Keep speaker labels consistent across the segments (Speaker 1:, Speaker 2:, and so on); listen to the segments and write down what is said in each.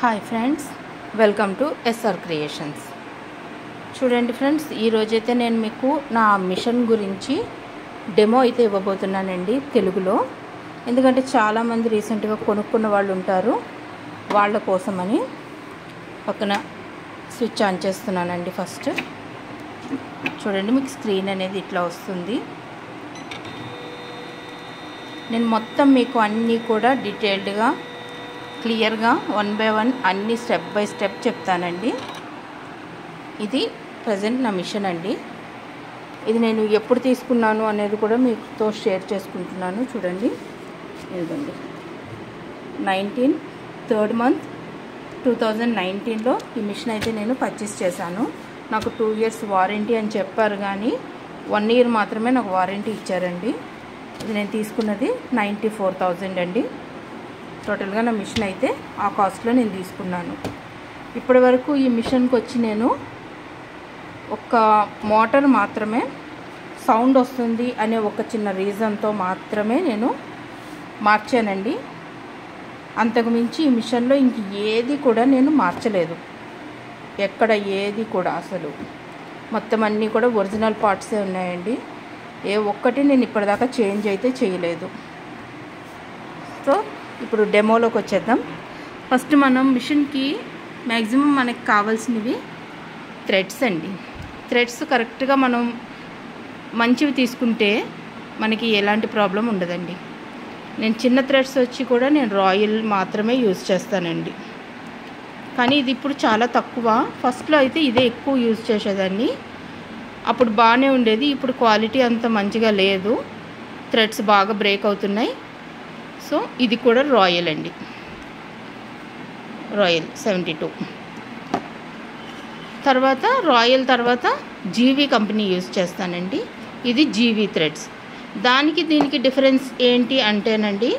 Speaker 1: Hi friends, welcome to SR creations. చూడండి friends, ఈరోజైతే నేను మీకు నా మిషన్ గురించి డెమో అయితే ఇవ్వబోతున్నానండి తెలుగులో. ఎందుకంటే చాలామంది రీసెంట్గా కొనుక్కున్న వాళ్ళు ఉంటారు, వాళ్ళ కోసమని. పక్కన స్విచ్ ఆన్ చేస్తున్నానండి. ఫస్ట్ చూడండి, మీకు స్క్రీన్ అనేది ఇట్లా వస్తుంది. నేను మొత్తం మీకు అన్నీ కూడా డీటెయిల్డ్గా క్లియర్గా 1 by 1 అన్ని స్టెప్ బై స్టెప్ చెప్తానండి. ఇది ప్రజెంట్ నా మిషన్ అండి. ఇది నేను ఎప్పుడు తీసుకున్నాను అనేది కూడా మీతో షేర్ చేసుకుంటున్నాను. చూడండి, ఇదిగోండి 3rd month 2019లో ఈ మిషన్ అయితే నేను పర్చేస్ చేశాను. నాకు 2 years వారంటీ అని చెప్పారు, కానీ 1 year మాత్రమే నాకు వారంటీ ఇచ్చారండి. ఇది నేను తీసుకున్నది 94,000 అండి. టోటల్గా నా మిషన్ అయితే ఆ కాస్ట్లో నేను తీసుకున్నాను. ఇప్పటి వరకు ఈ మిషన్కి వచ్చి నేను ఒక మోటార్ మాత్రమే సౌండ్ వస్తుంది అనే ఒక చిన్న రీజన్తో మాత్రమే నేను మార్చానండి. అంతకుమించి ఈ మిషన్లో ఇంక ఏది కూడా నేను మార్చలేదు. ఎక్కడ ఏది కూడా అసలు మొత్తం అన్నీ కూడా ఒరిజినల్ పార్ట్సే ఉన్నాయండి. ఏ ఒక్కటి నేను ఇప్పటిదాకా చేంజ్ అయితే చేయలేదు. సో ఇప్పుడు డెమోలోకి వచ్చేద్దాం. ఫస్ట్ మనం మిషన్కి మ్యాక్సిమం మనకి కావాల్సినవి థ్రెడ్స్ అండి. థ్రెడ్స్ కరెక్ట్గా మనం మంచివి తీసుకుంటే మనకి ఎలాంటి ప్రాబ్లం ఉండదండి. నేను చిన్న థ్రెడ్స్ వచ్చి కూడా నేను రాయల్ మాత్రమే యూజ్ చేస్తానండి. కానీ ఇది ఇప్పుడు చాలా తక్కువ. ఫస్ట్లో అయితే ఇదే ఎక్కువ యూజ్ చేసేదాన్ని. అప్పుడు బాగానే ఉండేది. ఇప్పుడు క్వాలిటీ అంత మంచిగా లేదు, థ్రెడ్స్ బాగా బ్రేక్ అవుతున్నాయి. సో ఇది కూడా రాయల్ అండి, రాయల్ 72. తర్వాత రాయల్ తర్వాత జీవీ కంపెనీ యూజ్ చేస్తానండి. ఇది జీవీ థ్రెడ్స్. దానికి దీనికి డిఫరెన్స్ ఏంటి అంటేనండి,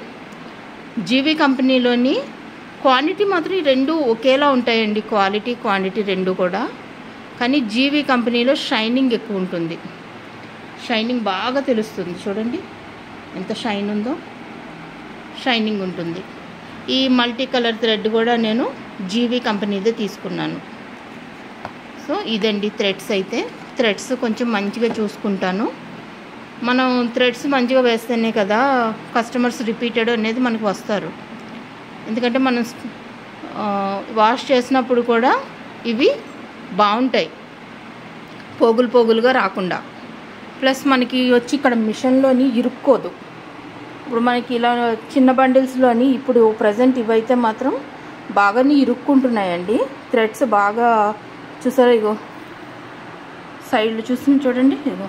Speaker 1: జీవీ కంపెనీలోని క్వాంటిటీ మాత్రం ఈ రెండు ఒకేలా ఉంటాయండి, క్వాంటిటీ రెండు కూడా. కానీ జీవీ కంపెనీలో షైనింగ్ ఎక్కువ ఉంటుంది. షైనింగ్ బాగా తెలుస్తుంది. చూడండి ఎంత షైన్ ఉందో, షైనింగ్ ఉంటుంది. ఈ మల్టీ కలర్ థ్రెడ్ కూడా నేను జీవీ కంపెనీదే తీసుకున్నాను. సో ఇదండి థ్రెడ్స్. అయితే థ్రెడ్స్ కొంచెం మంచిగా చూసుకుంటాను. మనం థ్రెడ్స్ మంచిగా వేస్తేనే కదా కస్టమర్స్ రిపీటెడ్ అనేది మనకు వస్తారు. ఎందుకంటే మనం వాష్ చేసినప్పుడు కూడా ఇవి బాగుంటాయి, పోగులుగా రాకుండా. ప్లస్ మనకి వచ్చి ఇక్కడ మిషన్లోని ఇరుక్కోదు. ఇప్పుడు మనకి ఇలా చిన్న బండిల్స్లోని ఇప్పుడు ప్రజెంట్ ఇవైతే మాత్రం బాగానే ఇరుక్కుంటున్నాయండి. థ్రెడ్స్ బాగా చూసారా, ఇగో సైడ్లు చూసి చూడండి, ఇగో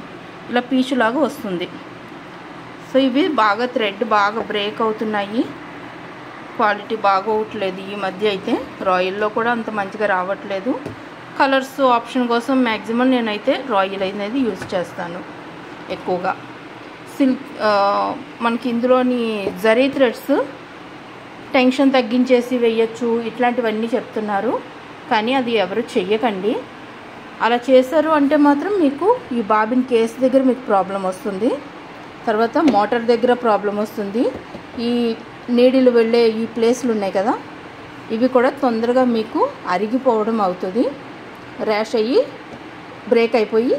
Speaker 1: ఇలా పీచులాగా వస్తుంది. సో ఇవి బాగా థ్రెడ్ బాగా బ్రేక్ అవుతున్నాయి. క్వాలిటీ బాగోవట్లేదు ఈ మధ్య అయితే. రాయల్లో కూడా అంత మంచిగా రావట్లేదు. కలర్స్ ఆప్షన్ కోసం మ్యాక్సిమం నేనైతే రాయల్ అనేది యూజ్ చేస్తాను ఎక్కువగా. సిల్క్ మనకి ఇందులోని జరీ థ్రెడ్స్ టెన్షన్ తగ్గించేసి వేయచ్చు, ఇట్లాంటివన్నీ చెప్తున్నారు. కానీ అది ఎవరు చెయ్యకండి. అలా చేశారు అంటే మాత్రం మీకు ఈ బాబిన్ కేస్ దగ్గర మీకు ప్రాబ్లం వస్తుంది. తర్వాత మోటార్ దగ్గర ప్రాబ్లం వస్తుంది. ఈ నీడిలు వెళ్ళే ఈ ప్లేస్లు ఉన్నాయి కదా, ఇవి కూడా తొందరగా మీకు అరిగిపోవడం అవుతుంది. ర్యాష్ అయ్యి బ్రేక్ అయిపోయి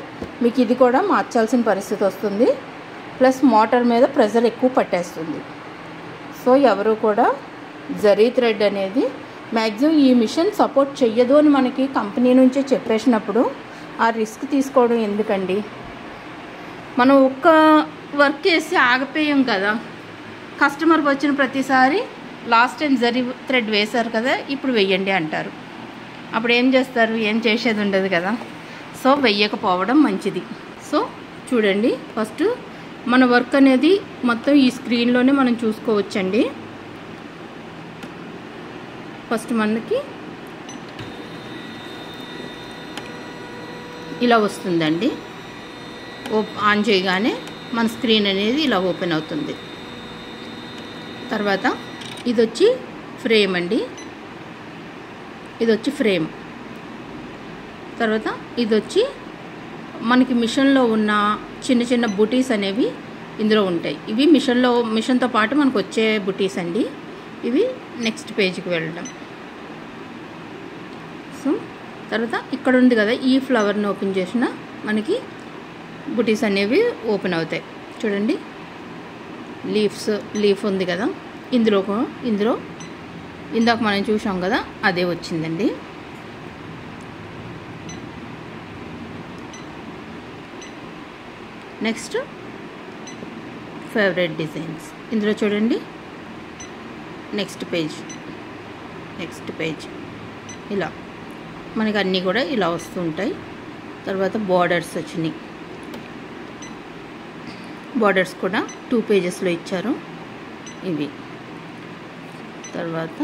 Speaker 1: మీకు ఇది కూడా మార్చాల్సిన పరిస్థితి వస్తుంది. ప్లస్ మోటార్ మీద ప్రెజర్ ఎక్కువ పట్టేస్తుంది. సో ఎవరు కూడా జరీ థ్రెడ్ అనేది మ్యాక్సిమం ఈ మిషన్ సపోర్ట్ చెయ్యదు అని మనకి కంపెనీ నుంచే చెప్పేసినప్పుడు ఆ రిస్క్ తీసుకోవడం ఎందుకండి. మనం ఒక్క వర్క్ చేసి ఆగిపోయాం కదా, కస్టమర్కి వచ్చిన ప్రతిసారి లాస్ట్ టైం జరీ థ్రెడ్ వేశారు కదా, ఇప్పుడు వెయ్యండి అంటారు. అప్పుడు ఏం చేస్తారు? ఏం చేసేది ఉండదు కదా. సో వెయ్యకపోవడం మంచిది. సో చూడండి, ఫస్ట్ మన వర్క్ అనేది మొత్తం ఈ స్క్రీన్లోనే మనం చూసుకోవచ్చండి. ఫస్ట్ మనకి ఇలా వస్తుందండి. ఆన్ చేయగానే మన స్క్రీన్ అనేది ఇలా ఓపెన్ అవుతుంది. తర్వాత ఇది వచ్చి ఫ్రేమ్ అండి, ఇది వచ్చి ఫ్రేమ్. తర్వాత ఇది వచ్చి మనకి మిషన్లో ఉన్న చిన్న బుటీస్ అనేవి ఇందులో ఉంటాయి. ఇవి మిషన్తో పాటు మనకు వచ్చే బుటీస్ అండి. ఇవి నెక్స్ట్ పేజ్కి వెళ్ళడం. సో తర్వాత ఇక్కడ ఉంది కదా, ఈ ఫ్లవర్ని ఓపెన్ చేసిన మనకి బుటీస్ అనేవి ఓపెన్ అవుతాయి. చూడండి, లీఫ్ ఉంది కదా, ఇందులో ఇందాక మనం చూసాం కదా, అదే వచ్చిందండి. నెక్స్ట్ ఫేవరెట్ డిజైన్స్, ఇందులో చూడండి నెక్స్ట్ పేజ్ ఇలా మనకి అన్నీ కూడా ఇలా వస్తూ ఉంటాయి. తర్వాత బార్డర్స్ వచ్చినాయి, బార్డర్స్ కూడా 2 పేజెస్లో ఇచ్చారు ఇవి. తర్వాత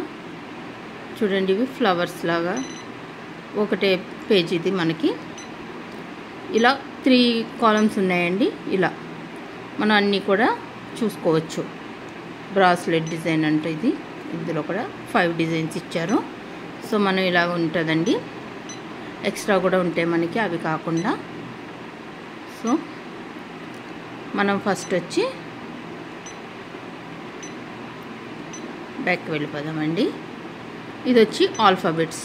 Speaker 1: చూడండి, ఇవి ఫ్లవర్స్ లాగా ఒకటే పేజ్. ఇది మనకి ఇలా 3 కాలమ్స్ ఉన్నాయండి. ఇలా మనం అన్నీ కూడా చూసుకోవచ్చు. బ్రాస్లెట్ డిజైన్ అంటే ఇది, ఇందులో కూడా 5 డిజైన్స్ ఇచ్చారు. సో మనం ఇలా ఉంటుందండి, ఎక్స్ట్రా కూడా ఉంటాయి మనకి అవి కాకుండా. సో మనం ఫస్ట్ వచ్చి బ్యాక్ వెళ్ళిపోదామండి. ఇది వచ్చి ఆల్ఫాబెట్స్,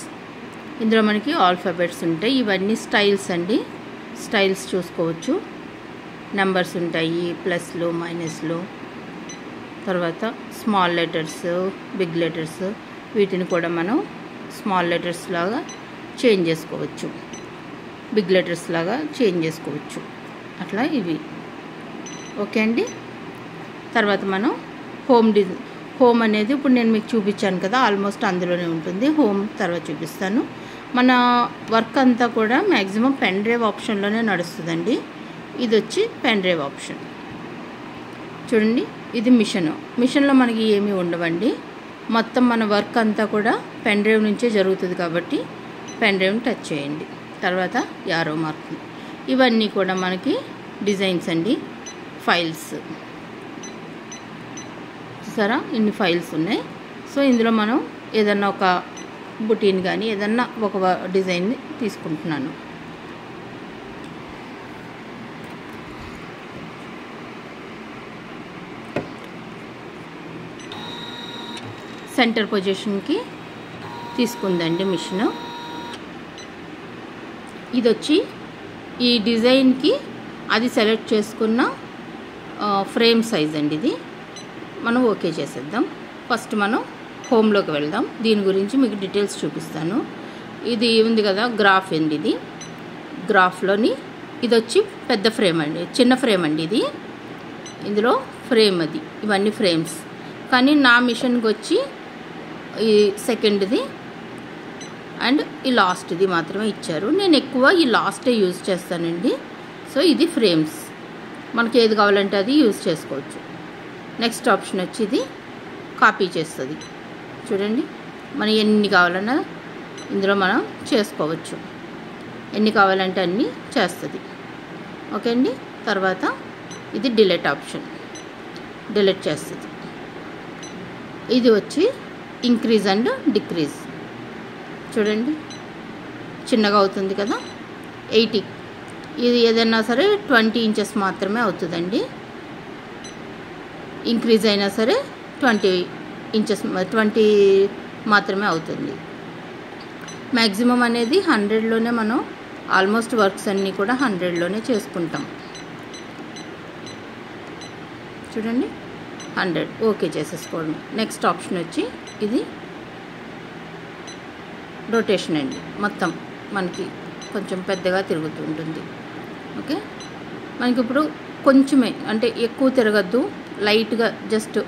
Speaker 1: ఇందులో మనకి ఆల్ఫాబెట్స్ ఉంటాయి. ఇవన్నీ స్టైల్స్ అండి, స్టైల్స్ చూసుకోవచ్చు. నెంబర్స్ ఉంటాయి, ప్లస్లు మైనస్లు, తర్వాత స్మాల్ లెటర్స్, బిగ్ లెటర్స్, వీటిని కూడా మనం స్మాల్ లెటర్స్ లాగా చేంజ్ చేసుకోవచ్చు, బిగ్ లెటర్స్ లాగా చేంజ్ చేసుకోవచ్చు. అట్లా ఇవి ఓకే అండి. తర్వాత మనం హోమ్ అనేది ఇప్పుడు నేను మీకు చూపించాను కదా, ఆల్మోస్ట్ అందులోనే ఉంటుంది. హోమ్ తర్వాత చూపిస్తాను. మన వర్క్ అంతా కూడా మ్యాక్సిమం పెన్ డ్రైవ్ ఆప్షన్లోనే నడుస్తుందండి. ఇది వచ్చి పెన్ డ్రైవ్ ఆప్షన్. చూడండి, ఇది మిషన్లో మనకి ఏమీ ఉండవండి. మొత్తం మన వర్క్ అంతా కూడా పెన్ డ్రైవ్ నుంచే జరుగుతుంది కాబట్టి పెన్ డ్రైవ్ని టచ్ చేయండి. తర్వాత యారో మార్క్, ఇవన్నీ కూడా మనకి డిజైన్స్ అండి, ఫైల్స్. చూసారా, ఇన్ని ఫైల్స్ ఉన్నాయి. సో ఇందులో మనం ఏదన్నా ఒక బుటీని కానీ ఏదన్నా ఒక డిజైన్ని తీసుకుంటున్నాను. సెంటర్ పొజిషన్కి తీసుకుందండి మిషన్. ఇది వచ్చి ఈ డిజైన్కి అది సెలెక్ట్ చేసుకున్న ఫ్రేమ్ సైజ్ అండి. ఇది మనం ఓకే చేసేద్దాం. ఫస్ట్ మనం హోమ్లోకి వెళ్దాం. దీని గురించి మీకు డీటెయిల్స్ చూపిస్తాను. ఇది ఉంది కదా, గ్రాఫ్ అండి. ఇది గ్రాఫ్లోని ఇది వచ్చి పెద్ద ఫ్రేమ్ అండి, చిన్న ఫ్రేమ్ అండి ఇది. ఇందులో ఫ్రేమ్ అది, ఇవన్నీ ఫ్రేమ్స్. కానీ నా మిషన్కి వచ్చి ఈ సెకండ్ది అండ్ ఈ లాస్ట్ది మాత్రమే ఇచ్చారు. నేను ఎక్కువ ఈ లాస్టే యూజ్ చేస్తానండి. సో ఇది ఫ్రేమ్స్, మనకి ఏది కావాలంటే అది యూజ్ చేసుకోవచ్చు. నెక్స్ట్ ఆప్షన్ వచ్చి ఇది కాపీ చేస్తుంది. చూడండి, మనం ఎన్ని కావాలన్నా ఇందులో మనం చేసుకోవచ్చు, ఎన్ని కావాలంటే అన్నీ చేస్తుంది. ఓకే అండి. తర్వాత ఇది డిలీట్ ఆప్షన్, డిలీట్ చేస్తుంది. ఇది వచ్చి ఇంక్రీజ్ అండ్ డిక్రీజ్. చూడండి, చిన్నగా అవుతుంది కదా, 80. ఇది ఏదైనా సరే 20 ఇంచెస్ మాత్రమే అవుతుందండి. ఇంక్రీజ్ అయినా సరే 20 ఇంచెస్ 20 మాత్రమే అవుతుంది. మ్యాక్సిమం అనేది 100లోనే మనం ఆల్మోస్ట్ వర్క్స్ అన్నీ కూడా 100లోనే చేసుకుంటాం. చూడండి, 100 ఓకే చేసేసుకోండి. నెక్స్ట్ ఆప్షన్ వచ్చి ఇది రొటేషన్ అండి. మొత్తం మనకి కొంచెం పెద్దగా తిరుగుతూ ఉంటుంది. ఓకే, మనకి ఇప్పుడు కొంచెమే అంటే ఎక్కువ తిరగద్దు, లైట్గా జస్ట్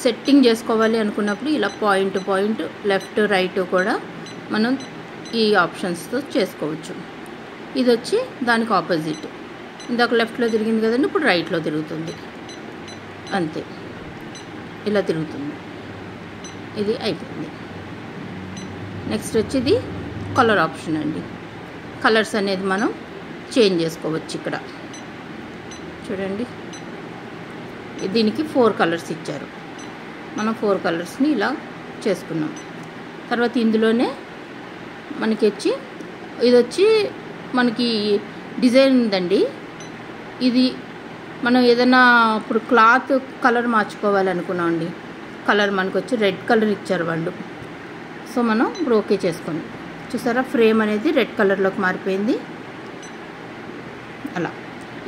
Speaker 1: సెట్టింగ్ చేసుకోవాలి అనుకున్నప్పుడు ఇలా పాయింట్ లెఫ్ట్ రైట్ కూడా మనం ఈ ఆప్షన్స్తో చేసుకోవచ్చు. ఇది వచ్చి దానికి ఆపోజిట్, ఇందాక లెఫ్ట్లో తిరిగింది కదండి, ఇప్పుడు రైట్లో తిరుగుతుంది. అంతే, ఇలా తిరుగుతుంది. ఇది అయిపోయింది. నెక్స్ట్ వచ్చి ఇది కలర్ ఆప్షన్ అండి. కలర్స్ అనేది మనం చేంజ్ చేసుకోవచ్చు. ఇక్కడ చూడండి, దీనికి 4 కలర్స్ ఇచ్చారు. మనం 4 కలర్స్ని ఇలా చేసుకున్నాం. తర్వాత ఇందులోనే మనకి వచ్చి ఇది వచ్చి మనకి డిజైన్ ఉందండి. ఇది మనం ఏదైనా ఇప్పుడు క్లాత్ కలర్ మార్చుకోవాలనుకున్నాం అండి. కలర్ మనకు వచ్చి రెడ్ కలర్ ఇచ్చారు వాళ్ళు. సో మనం ఇప్పుడు ఓకే చేసుకోండి. చూసారా ఫ్రేమ్ అనేది రెడ్ కలర్లోకి మారిపోయింది. అలా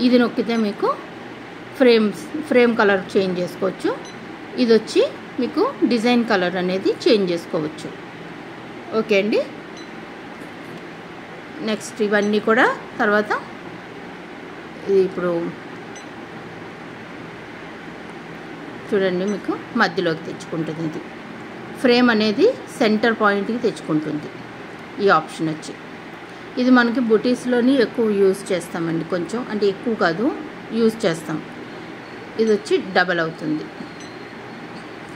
Speaker 1: ఇది నొక్కితే మీకు ఫ్రేమ్ కలర్ చేంజ్ చేసుకోవచ్చు. ఇది వచ్చి మీకు డిజైన్ కలర్ అనేది చేంజ్ చేసుకోవచ్చు. ఓకే అండి. నెక్స్ట్ ఇవన్నీ కూడా తర్వాత ఇది ఇప్పుడు చూడండి మీకు మధ్యలోకి తెచ్చుకుంటుంది. ఇది ఫ్రేమ్ అనేది సెంటర్ పాయింట్కి తెచ్చుకుంటుంది. ఈ ఆప్షన్ వచ్చి ఇది మనకి బుటీస్లోని ఎక్కువ యూజ్ చేస్తామండి. కొంచెం అంటే ఎక్కువ కాదు, యూజ్ చేస్తాం. ఇది వచ్చి డబల్ అవుతుంది.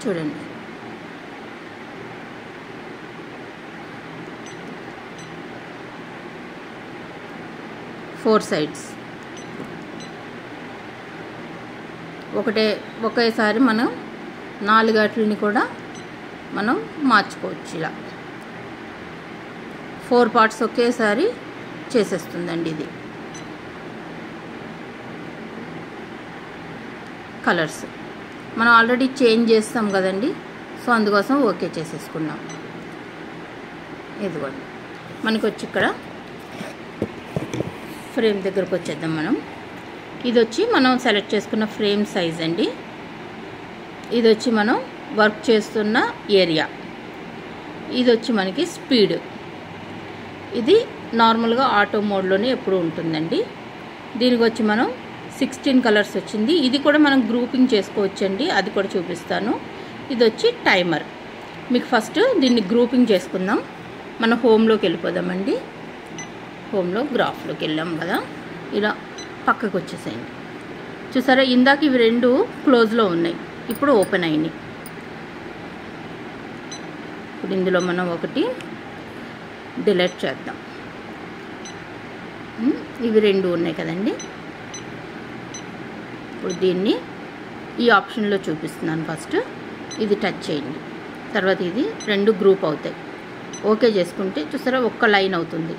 Speaker 1: చూడండి ఫోర్ సైడ్స్ ఒకేసారి మనం 4 అట్లని కూడా మనం మార్చుకోవచ్చు. ఇలా 4 పార్ట్స్ ఒకేసారి చేసేస్తుందండి. ఇది కలర్స్ మనం ఆల్రెడీ చేంజ్ చేస్తాం కదండి, సో అందుకోసం ఓకే చేసేసుకున్నాం. ఇదిగోండి మనకి వచ్చి ఇక్కడ ఫ్రేమ్ దగ్గరకు వచ్చేద్దాం మనం. ఇది వచ్చి మనం సెలెక్ట్ చేసుకున్న ఫ్రేమ్ సైజ్ అండి. ఇది వచ్చి మనం వర్క్ చేస్తున్న ఏరియా. ఇది వచ్చి మనకి స్పీడ్. ఇది నార్మల్గా ఆటో మోడ్లోనే ఎప్పుడు ఉంటుందండి. దీనికి వచ్చి మనం 16 కలర్స్ వచ్చింది. ఇది కూడా మనం గ్రూపింగ్ చేసుకోవచ్చండి, అది కూడా చూపిస్తాను. ఇది వచ్చి టైమర్. మీకు ఫస్ట్ దీన్ని గ్రూపింగ్ చేసుకుందాం. మన హోమ్లోకి వెళ్ళిపోదామండి. హోమ్లో గ్రాఫ్లోకి వెళ్ళాం కదా, ఇలా పక్కకు వచ్చేసేయండి. చూసారా ఇందాక ఇవి 2 క్లోజ్లో ఉన్నాయి, ఇప్పుడు ఓపెన్ అయినాయి. ఇప్పుడు ఇందులో మనం ఒకటి డిలీట్ చేద్దాం. ఇవి 2 ఉన్నాయి కదండి. ఇప్పుడు దీన్ని ఈ ఆప్షన్లో చూపిస్తున్నాను. ఫస్ట్ ఇది టచ్ చేయండి, తర్వాత ఇది 2 గ్రూప్ అవుతాయి. ఓకే చేసుకుంటే చూసారా ఒక్క లైన్ అవుతుంది.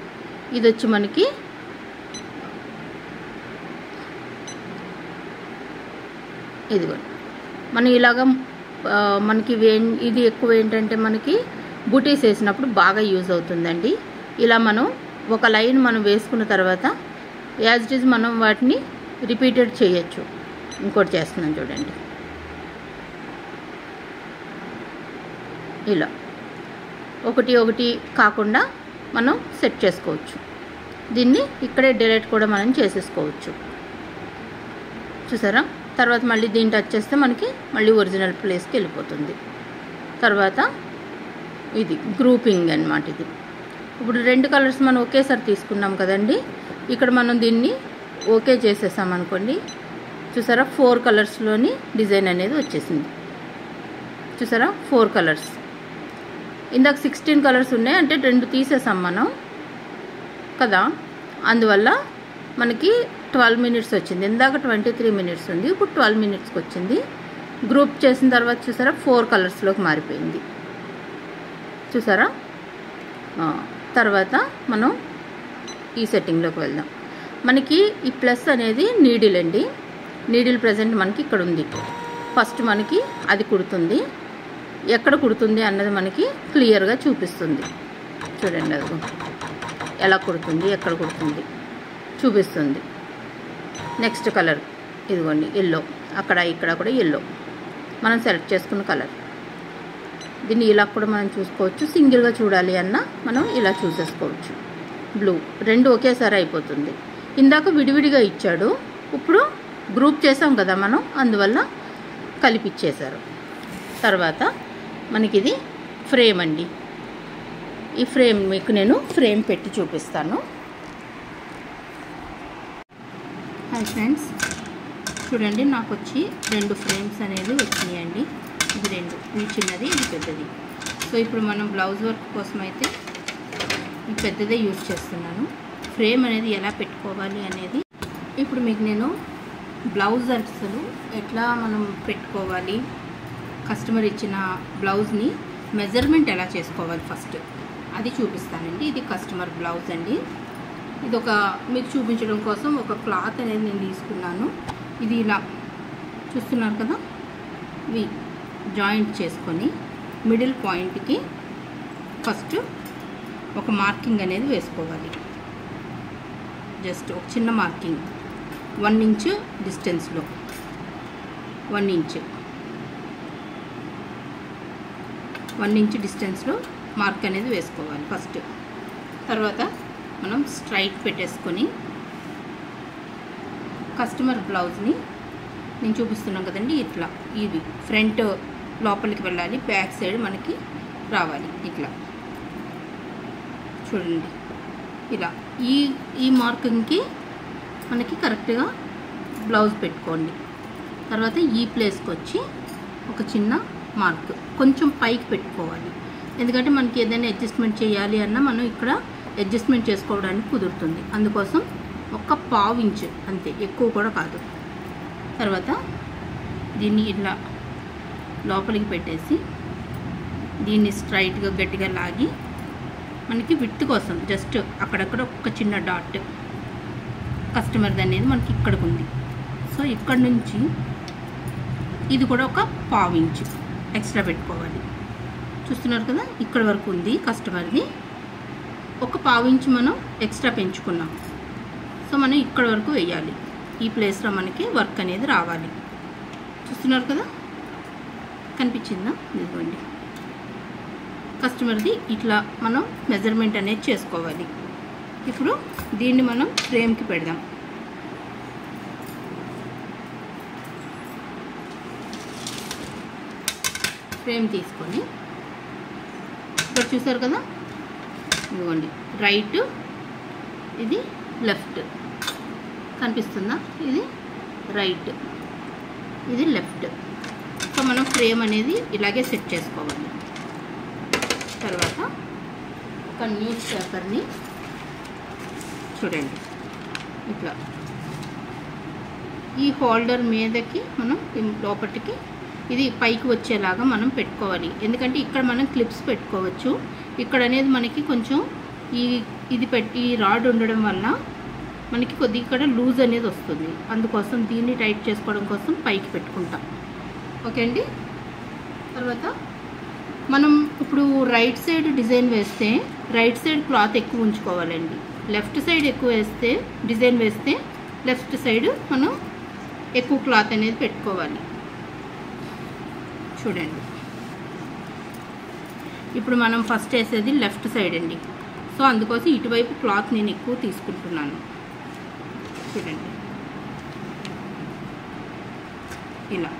Speaker 1: ఇది వచ్చి మనకి ఇదిగో మనం ఇలాగా మనకి ఇది ఎక్కువ ఏంటంటే మనకి బూటీస్ వేసినప్పుడు బాగా యూజ్ అవుతుందండి. ఇలా మనం ఒక లైన్ మనం వేసుకున్న తర్వాత యాజ్ ఇట్ ఈజ్ మనం వాటిని రిపీటెడ్ చేయొచ్చు. ఇంకోటి చేస్తున్నాను చూడండి, ఇలా ఒకటి కాకుండా మనం సెట్ చేసుకోవచ్చు. దీన్ని ఇక్కడే డిలీట్ కూడా మనం చేసేసుకోవచ్చు. చూసారా తర్వాత మళ్ళీ దీన్ని టచ్ చేస్తే మనకి మళ్ళీ ఒరిజినల్ ప్లేస్కి వెళ్ళిపోతుంది. తర్వాత ఇది గ్రూపింగ్ అన్నమాట. ఇది ఇప్పుడు 2 కలర్స్ మనం ఒకేసారి తీసుకున్నాం కదండి. ఇక్కడ మనం దీన్ని ఓకే చేసేసామనుకోండి. చూసారా 4 కలర్స్లోని డిజైన్ అనేది వచ్చేసింది. చూసారా 4 కలర్స్. ఇందాక 16 కలర్స్ ఉన్నాయి అంటే 2 తీసేసాం మనం కదా, అందువల్ల మనకి 12 మినిట్స్ వచ్చింది. ఇందాక 23 మినిట్స్ ఉంది, ఇప్పుడు 12 మినిట్స్కి వచ్చింది. గ్రూప్ చేసిన తర్వాత చూసారా 4 కలర్స్లోకి మారిపోయింది. చూసారా తర్వాత మనం ఈ సెట్టింగ్లోకి వెళ్దాం. మనకి ఈ ప్లస్ అనేది నీడిల్ అండి. నీడిల్ ప్రజెంట్ మనకి ఇక్కడ ఉంది. ఫస్ట్ మనకి అది కుడుతుంది, ఎక్కడ కుడుతుంది అన్నది మనకి క్లియర్గా చూపిస్తుంది. చూడండి అది ఎలా కుడుతుంది, ఎక్కడ కుడుతుంది చూపిస్తుంది. నెక్స్ట్ కలర్ ఇదిగోండి ఎల్లో, అక్కడ ఇక్కడ కూడా ఎల్లో మనం సెలెక్ట్ చేసుకున్న కలర్. దీన్ని ఇలా కూడా మనం చూసుకోవచ్చు. సింగిల్గా చూడాలి అన్నా మనం ఇలా చూసేసుకోవచ్చు. బ్లూ 2 ఒకేసారి అయిపోతుంది. ఇందాక విడివిడిగా ఇచ్చాడు, ఇప్పుడు గ్రూప్ చేసాం కదా మనం, అందువల్ల కలిపిచ్చేశారు. తర్వాత మనకి ఇది ఫ్రేమ్ అండి. ఈ ఫ్రేమ్ మీకు నేను ఫ్రేమ్ పెట్టి చూపిస్తాను. హాయ్ ఫ్రెండ్స్, చూడండి నాకు వచ్చి 2 ఫ్రేమ్స్ అనేది వచ్చినాయండి. ఇది 2, ఇది చిన్నది, ఇది పెద్దది. సో ఇప్పుడు మనం బ్లౌజ్ వర్క్ కోసం అయితే ఈ పెద్దదే యూజ్ చేస్తున్నాను. ఫ్రేమ్ అనేది ఎలా పెట్టుకోవాలి అనేది ఇప్పుడు మీకు నేను బ్లౌజ్ అసలు ఎట్లా మనం పెట్టుకోవాలి, కస్టమర్ ఇచ్చిన బ్లౌజ్ని మెజర్మెంట్ ఎలా చేసుకోవాలి ఫస్ట్ అది చూపిస్తానండి. ఇది కస్టమర్ బ్లౌజ్ అండి. ఇది ఒక మీకు చూపించడం కోసం ఒక క్లాత్ అనేది నేను తీసుకున్నాను. ఇది ఇలా చూస్తున్నారు కదా, ఇవి జాయింట్ చేసుకొని మిడిల్ పాయింట్కి ఫస్ట్ ఒక మార్కింగ్ అనేది వేసుకోవాలి. జస్ట్ ఒక చిన్న మార్కింగ్ 1 ఇంచ్ డిస్టెన్స్లో 1 ఇంచ్ డిస్టెన్స్లో మార్క్ అనేది వేసుకోవాలి ఫస్ట్. తర్వాత మనం స్ట్రైట్ పెట్టేసుకొని కస్టమర్ బ్లౌజ్ని నేను చూపిస్తున్నాను కదండి, ఇట్లా ఇది ఫ్రంట్ లోపలికి వెళ్ళాలి, బ్యాక్ సైడ్ మనకి రావాలి. ఇట్లా చూడండి, ఇలా ఈ మార్కింగ్కి మనకి కరెక్ట్గా బ్లౌజ్ పెట్టుకోండి. తర్వాత ఈ ప్లేస్కి వచ్చి ఒక చిన్న మార్క్ కొంచెం పైకి పెట్టుకోవాలి. ఎందుకంటే మనకి ఏదైనా అడ్జస్ట్మెంట్ చేయాలి అన్నా మనం ఇక్కడ అడ్జస్ట్మెంట్ చేసుకోవడానికి కుదురుతుంది. అందుకోసం ఒక 1/2 ఇంచ్ అంతే, ఎక్కువ కూడా కాదు. తర్వాత దీన్ని ఇలా లోపలికి పెట్టేసి దీన్ని స్ట్రైట్గా గట్టిగా లాగి మనకి విడ్త్ కోసం జస్ట్ అక్కడక్కడ ఒక చిన్న డాట్ కస్టమర్ది అనేది మనకి ఇక్కడికి ఉంది. సో ఇక్కడ నుంచి ఇది కూడా ఒక 1/2 ఇంచ్ ఎక్స్ట్రా పెట్టుకోవాలి. చూస్తున్నారు కదా, ఇక్కడ వరకు ఉంది కస్టమర్ది. ఒక 1/2 ఇంచ్ మనం ఎక్స్ట్రా పెంచుకున్నాం. సో మనం ఇక్కడ వరకు వేయాలి. ఈ ప్లేస్లో మనకి వర్క్ అనేది రావాలి. చూస్తున్నారు కదా, కనిపించిందా? ఇదిగోండి, కస్టమర్ది ఇట్లా మనం మెజర్మెంట్ అనేది చేసుకోవాలి. ఇప్పుడు దీన్ని మనం ఫ్రేమ్కి పెడదాం. ఫ్రేమ్ తీసుకొని ఇక్కడ చూసారు కదా, ఇదిగోండి రైట్, ఇది లెఫ్ట్, కనిపిస్తుందా? ఇది రైట్, ఇది లెఫ్ట్. సో మనం ఫ్రేమ్ అనేది ఇలాగే సెట్ చేసుకోవాలి. తర్వాత ఒక న్యూస్ పేపర్ని చూడండి ఇట్లా ఈ హోల్డర్ మీదకి మనం లోపటికి ఇది పైకి వచ్చేలాగా మనం పెట్టుకోవాలి. ఎందుకంటే ఇక్కడ మనం క్లిప్స్ పెట్టుకోవచ్చు. ఇక్కడ అనేది మనకి కొంచెం ఈ రాడ్ ఉండడం వల్ల మనకి కొద్దిగా ఇక్కడ లూజ్ అనేది వస్తుంది. అందుకోసం దీన్ని టైట్ చేసుకోవడం కోసం పైకి పెట్టుకుంటాం. ఓకే అండి. తర్వాత మనం ఇప్పుడు రైట్ సైడ్ డిజైన్ వేస్తే రైట్ సైడ్ క్లాత్ ఎక్కువ ఉంచుకోవాలండి. లెఫ్ట్ సైడ్ ఎక్కువ వేస్తే డిజైన్ వేస్తే లెఫ్ట్ సైడ్ మనం ఎక్కువ క్లాత్ అనేది పెట్టుకోవాలి. చూడండి, ఇప్పుడు మనం ఫస్ట్ వేసేది లెఫ్ట్ సైడ్ అండి. సో అందుకోసం ఇటువైపు క్లాత్ నేను ఎక్కువ తీసుకుంటున్నాను. చూడండి, ఇలా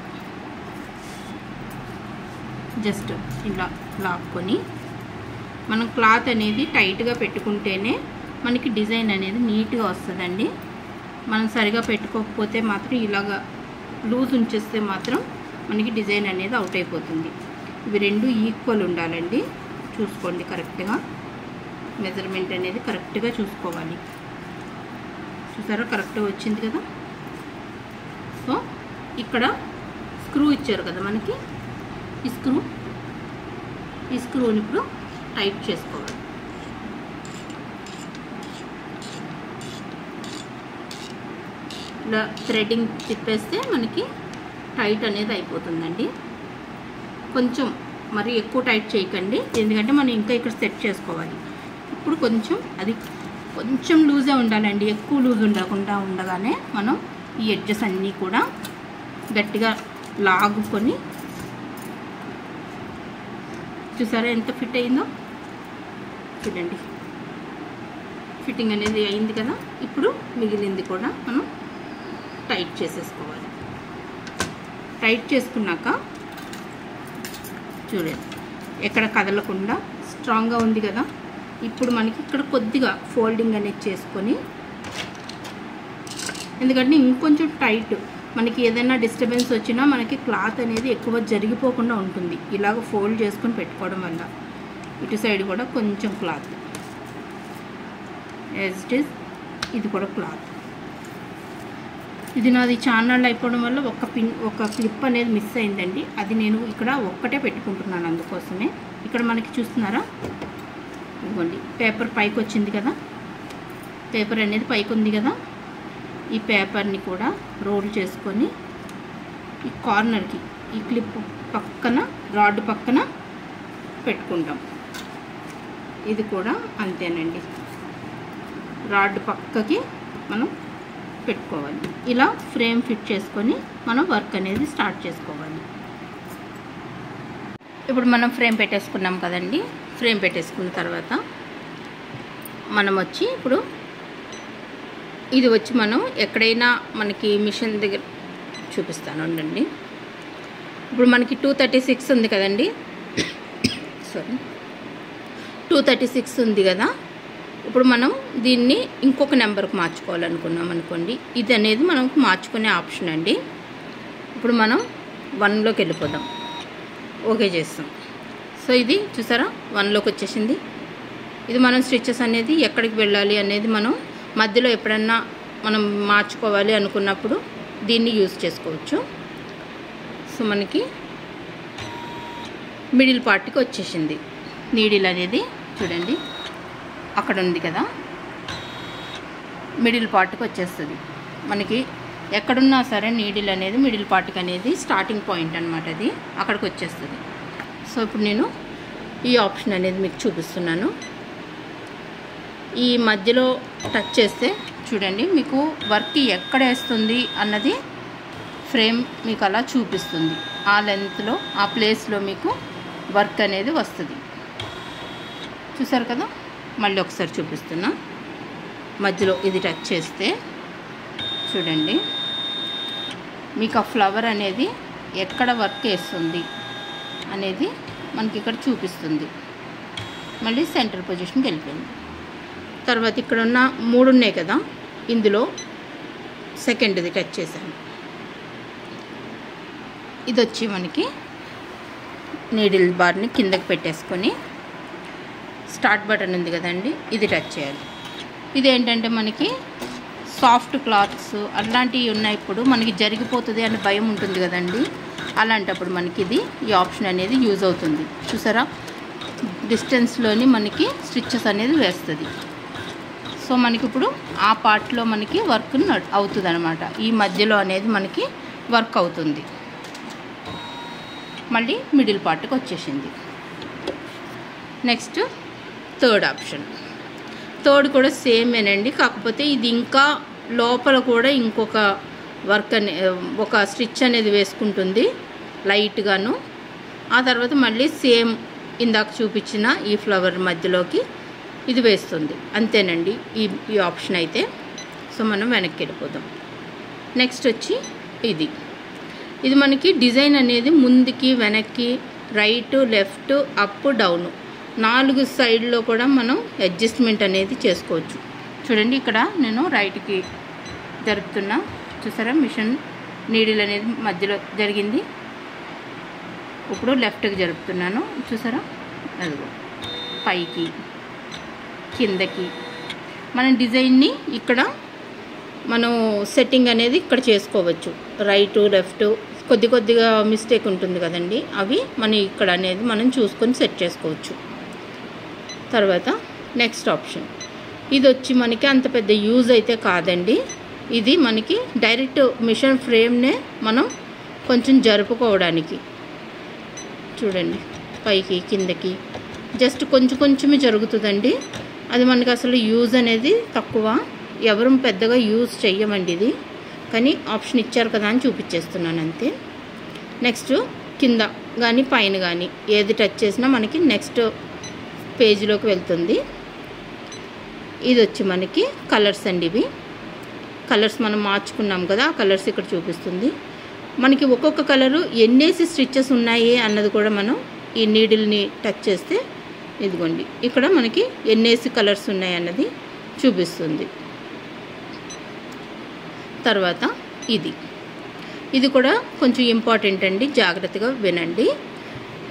Speaker 1: జస్ట్ ఇలా లాక్కొని మనం క్లాత్ అనేది టైట్గా పెట్టుకుంటేనే మనకి డిజైన్ అనేది నీట్గా వస్తుందండి. మనం సరిగా పెట్టుకోకపోతే మాత్రం ఇలాగా లూజ్ ఉంచేస్తే మాత్రం మనకి డిజైన్ అనేది అవుట్ అయిపోతుంది. ఇవి రెండు ఈక్వల్ ఉండాలండి. చూసుకోండి, కరెక్ట్గా మెజర్మెంట్ అనేది కరెక్ట్గా చూసుకోవాలి. చూసారా, కరెక్ట్గా వచ్చింది కదా. సో ఇక్కడ స్క్రూ ఇచ్చారు కదా మనకి, ఈ స్క్రూని ఇప్పుడు టైట్ చేసుకోవాలి. ఇలా థ్రెడ్డింగ్ తిప్పేస్తే మనకి టైట్ అనేది అయిపోతుందండి. కొంచెం మరి ఎక్కువ టైట్ చేయకండి, ఎందుకంటే మనం ఇంకా ఇక్కడ సెట్ చేసుకోవాలి. ఇప్పుడు కొంచెం లూజే ఉండాలండి, ఎక్కువ లూజ్ ఉండకుండా ఉండగానే మనం ఈ ఎడ్జెస్ అన్నీ కూడా గట్టిగా లాగుకొని, చూసారా ఎంత ఫిట్ అయిందో. చూడండి, ఫిట్టింగ్ అనేది అయింది కదా. ఇప్పుడు మిగిలింది కూడా మనం టైట్ చేసేసుకోవాలి. టైట్ చేసుకున్నాక చూడండి, ఎక్కడ కదలకుండా స్ట్రాంగ్గా ఉంది కదా. ఇప్పుడు మనకి ఇక్కడ కొద్దిగా ఫోల్డింగ్ అనేది చేసుకొని, ఎందుకంటే ఇంకొంచెం టైట్ మనకి ఏదైనా డిస్టర్బెన్స్ వచ్చినా మనకి క్లాత్ అనేది ఎక్కువ జరిగిపోకుండా ఉంటుంది. ఇలాగ ఫోల్డ్ చేసుకొని పెట్టుకోవడం వల్ల ఇటు సైడ్ కూడా కొంచెం క్లాత్ యాజ్ ఇట్ ఈస్, ఇది కూడా క్లాత్. ఇది నాది ఛానల్ అయిపోవడం వల్ల ఒక క్లిప్ అనేది మిస్ అయిందండి. అది నేను ఇక్కడ ఒక్కటే పెట్టుకుంటున్నాను, అందుకోసమే. ఇక్కడ మనకి చూస్తున్నారా, ఇదిగోండి పేపర్ పైకి వచ్చింది కదా, పేపర్ అనేది పైకి ఉంది కదా. ఈ పేపర్ని కూడా రోల్ చేసుకొని ఈ కార్నర్కి ఈ క్లిప్ పక్కన రాడ్ పక్కన పెట్టుకుంటాం. ఇది కూడా అంతేనండి, రాడ్ పక్కకి మనం పెట్టుకోవాలి. ఇలా ఫ్రేమ్ ఫిట్ చేసుకొని మనం వర్క్ అనేది స్టార్ట్ చేసుకోవాలి. ఇప్పుడు మనం ఫ్రేమ్ పెట్టేసుకున్నాం కదండి. ఫ్రేమ్ పెట్టేసుకున్న తర్వాత మనం వచ్చి ఇప్పుడు ఇది వచ్చి మనం ఎక్కడైనా మనకి మిషన్ దగ్గర చూపిస్తాను ఉండండి. ఇప్పుడు మనకి 236 ఉంది కదండి, సారీ 236 ఉంది కదా. ఇప్పుడు మనం దీన్ని ఇంకొక నెంబర్కి మార్చుకోవాలనుకున్నాం అనుకోండి, ఇది అనేది మనం మార్చుకునే ఆప్షన్ అండి. ఇప్పుడు మనం 1లోకి వెళ్ళిపోదాం, ఓకే చేస్తాం. సో ఇది చూసారా 1లోకి వచ్చేసింది. ఇది మనం స్టిచెస్ అనేది ఎక్కడికి వెళ్ళాలి అనేది మనం మధ్యలో ఎప్పుడన్నా మనం మార్చుకోవాలి అనుకున్నప్పుడు దీన్ని యూజ్ చేసుకోవచ్చు. సో మనకి మిడిల్ పార్ట్కి వచ్చేసింది. నీడిల్ అనేది చూడండి అక్కడ ఉంది కదా, మిడిల్ పార్ట్కి వచ్చేస్తుంది. మనకి ఎక్కడున్నా సరే నీడిల్ అనేది మిడిల్ పార్ట్కి అనేది స్టార్టింగ్ పాయింట్ అనమాట, అది అక్కడికి వచ్చేస్తుంది. సో ఇప్పుడు నేను ఈ ఆప్షన్ అనేది మీకు చూపిస్తున్నాను. ఈ మధ్యలో టచ్ చేస్తే చూడండి మీకు వర్క్ ఎక్కడ వేస్తుంది అన్నది ఫ్రేమ్ మీకు అలా చూపిస్తుంది. ఆ లెంత్లో ఆ ప్లేస్లో మీకు వర్క్ అనేది వస్తుంది. చూసారు కదా, మళ్ళీ ఒకసారి చూపిస్తున్నా. మధ్యలో ఇది టచ్ చేస్తే చూడండి మీకు ఆ ఫ్లవర్ అనేది ఎక్కడ వర్క్ వేస్తుంది అనేది మనకి ఇక్కడ చూపిస్తుంది. మళ్ళీ సెంటర్ పొజిషన్కి వెళ్ళిపోయింది. తర్వాత ఇక్కడ ఉన్న 3 ఉన్నాయి కదా, ఇందులో సెకండ్ది టచ్ చేశాను. ఇది వచ్చి మనకి నీడిల్ బార్ని కిందకి పెట్టేసుకొని స్టార్ట్ బటన్ ఉంది కదండి, ఇది టచ్ చేయాలి. ఇది ఏంటంటే మనకి సాఫ్ట్ క్లాత్స్ అలాంటివి ఉన్నప్పుడు మనకి జరిగిపోతుంది అనే భయం ఉంటుంది కదండి, అలాంటప్పుడు మనకి ఇది ఈ ఆప్షన్ అనేది యూజ్ అవుతుంది. చూసారా డిస్టెన్స్లోని మనకి స్టిచెస్ అనేది వేస్తుంది. సో మనకి ఇప్పుడు ఆ పార్ట్లో మనకి వర్క్ అవుతుంది అనమాట. ఈ మధ్యలో అనేది మనకి వర్క్ అవుతుంది. మళ్ళీ మిడిల్ పార్ట్కి వచ్చేసింది. Next third option. థర్డ్ కూడా సేమేనండి, కాకపోతే ఇది ఇంకా లోపల కూడా ఇంకొక వర్క్ అనే ఒక స్టిచ్ అనేది వేసుకుంటుంది లైట్గాను. ఆ తర్వాత మళ్ళీ సేమ్ ఇందాక చూపించిన ఈ ఫ్లవర్ మధ్యలోకి ఇది వేస్తుంది. అంతేనండి ఈ ఆప్షన్ అయితే. సో మనం వెనక్కి వెళ్ళిపోదాం. నెక్స్ట్ వచ్చి ఇది మనకి డిజైన్ అనేది ముందుకి వెనక్కి రైట్ లెఫ్ట్ అప్ డౌన్ 4 సైడ్లో కూడా మనం అడ్జస్ట్మెంట్ అనేది చేసుకోవచ్చు. చూడండి ఇక్కడ నేను రైట్కి జరుపుతున్నా, చూసారా మిషన్ నీడిల్ అనేది మధ్యలో జరిగింది. ఇప్పుడు లెఫ్ట్కి జరుపుతున్నాను, చూసారా అదిగో పైకి కిందకి. మన డిజైన్ని ఇక్కడ మనం సెట్టింగ్ అనేది ఇక్కడ చేసుకోవచ్చు. రైట్ లెఫ్ట్ కొద్దిగా మిస్టేక్ ఉంటుంది కదండి, అవి మనం ఇక్కడ అనేది మనం చూసుకొని సెట్ చేసుకోవచ్చు. తర్వాత నెక్స్ట్ ఆప్షన్ ఇది వచ్చి మనకి అంత పెద్ద యూజ్ అయితే కాదండి. ఇది మనకి డైరెక్ట్ మిషన్ ఫ్రేమ్నే మనం కొంచెం జరుపుకోవడానికి చూడండి పైకి కిందకి జస్ట్ కొంచెమే జరుగుతుందండి. అది మనకి అసలు యూజ్ అనేది తక్కువ, ఎవరు పెద్దగా యూజ్ చెయ్యమండి ఇది, కానీ ఆప్షన్ ఇచ్చారు కదా అని చూపించేస్తున్నాను అంతే. నెక్స్ట్ కింద కానీ పైన కానీ ఏది టచ్ చేసినా మనకి నెక్స్ట్ పేజీలోకి వెళ్తుంది. ఇది వచ్చి మనకి కలర్స్ అండి. ఇవి కలర్స్ మనం మార్చుకున్నాం కదా, ఆ కలర్స్ ఇక్కడ చూపిస్తుంది. మనకి ఒక్కొక్క కలరు ఎన్నేసి స్టిచెస్ ఉన్నాయి అన్నది కూడా మనం ఈ నీడిల్ని టచ్ చేస్తే ఇదిగోండి ఇక్కడ మనకి ఎన్నేసి కలర్స్ ఉన్నాయి అన్నది చూపిస్తుంది. తర్వాత ఇది కూడా కొంచెం ఇంపార్టెంట్ అండి, జాగ్రత్తగా వినండి.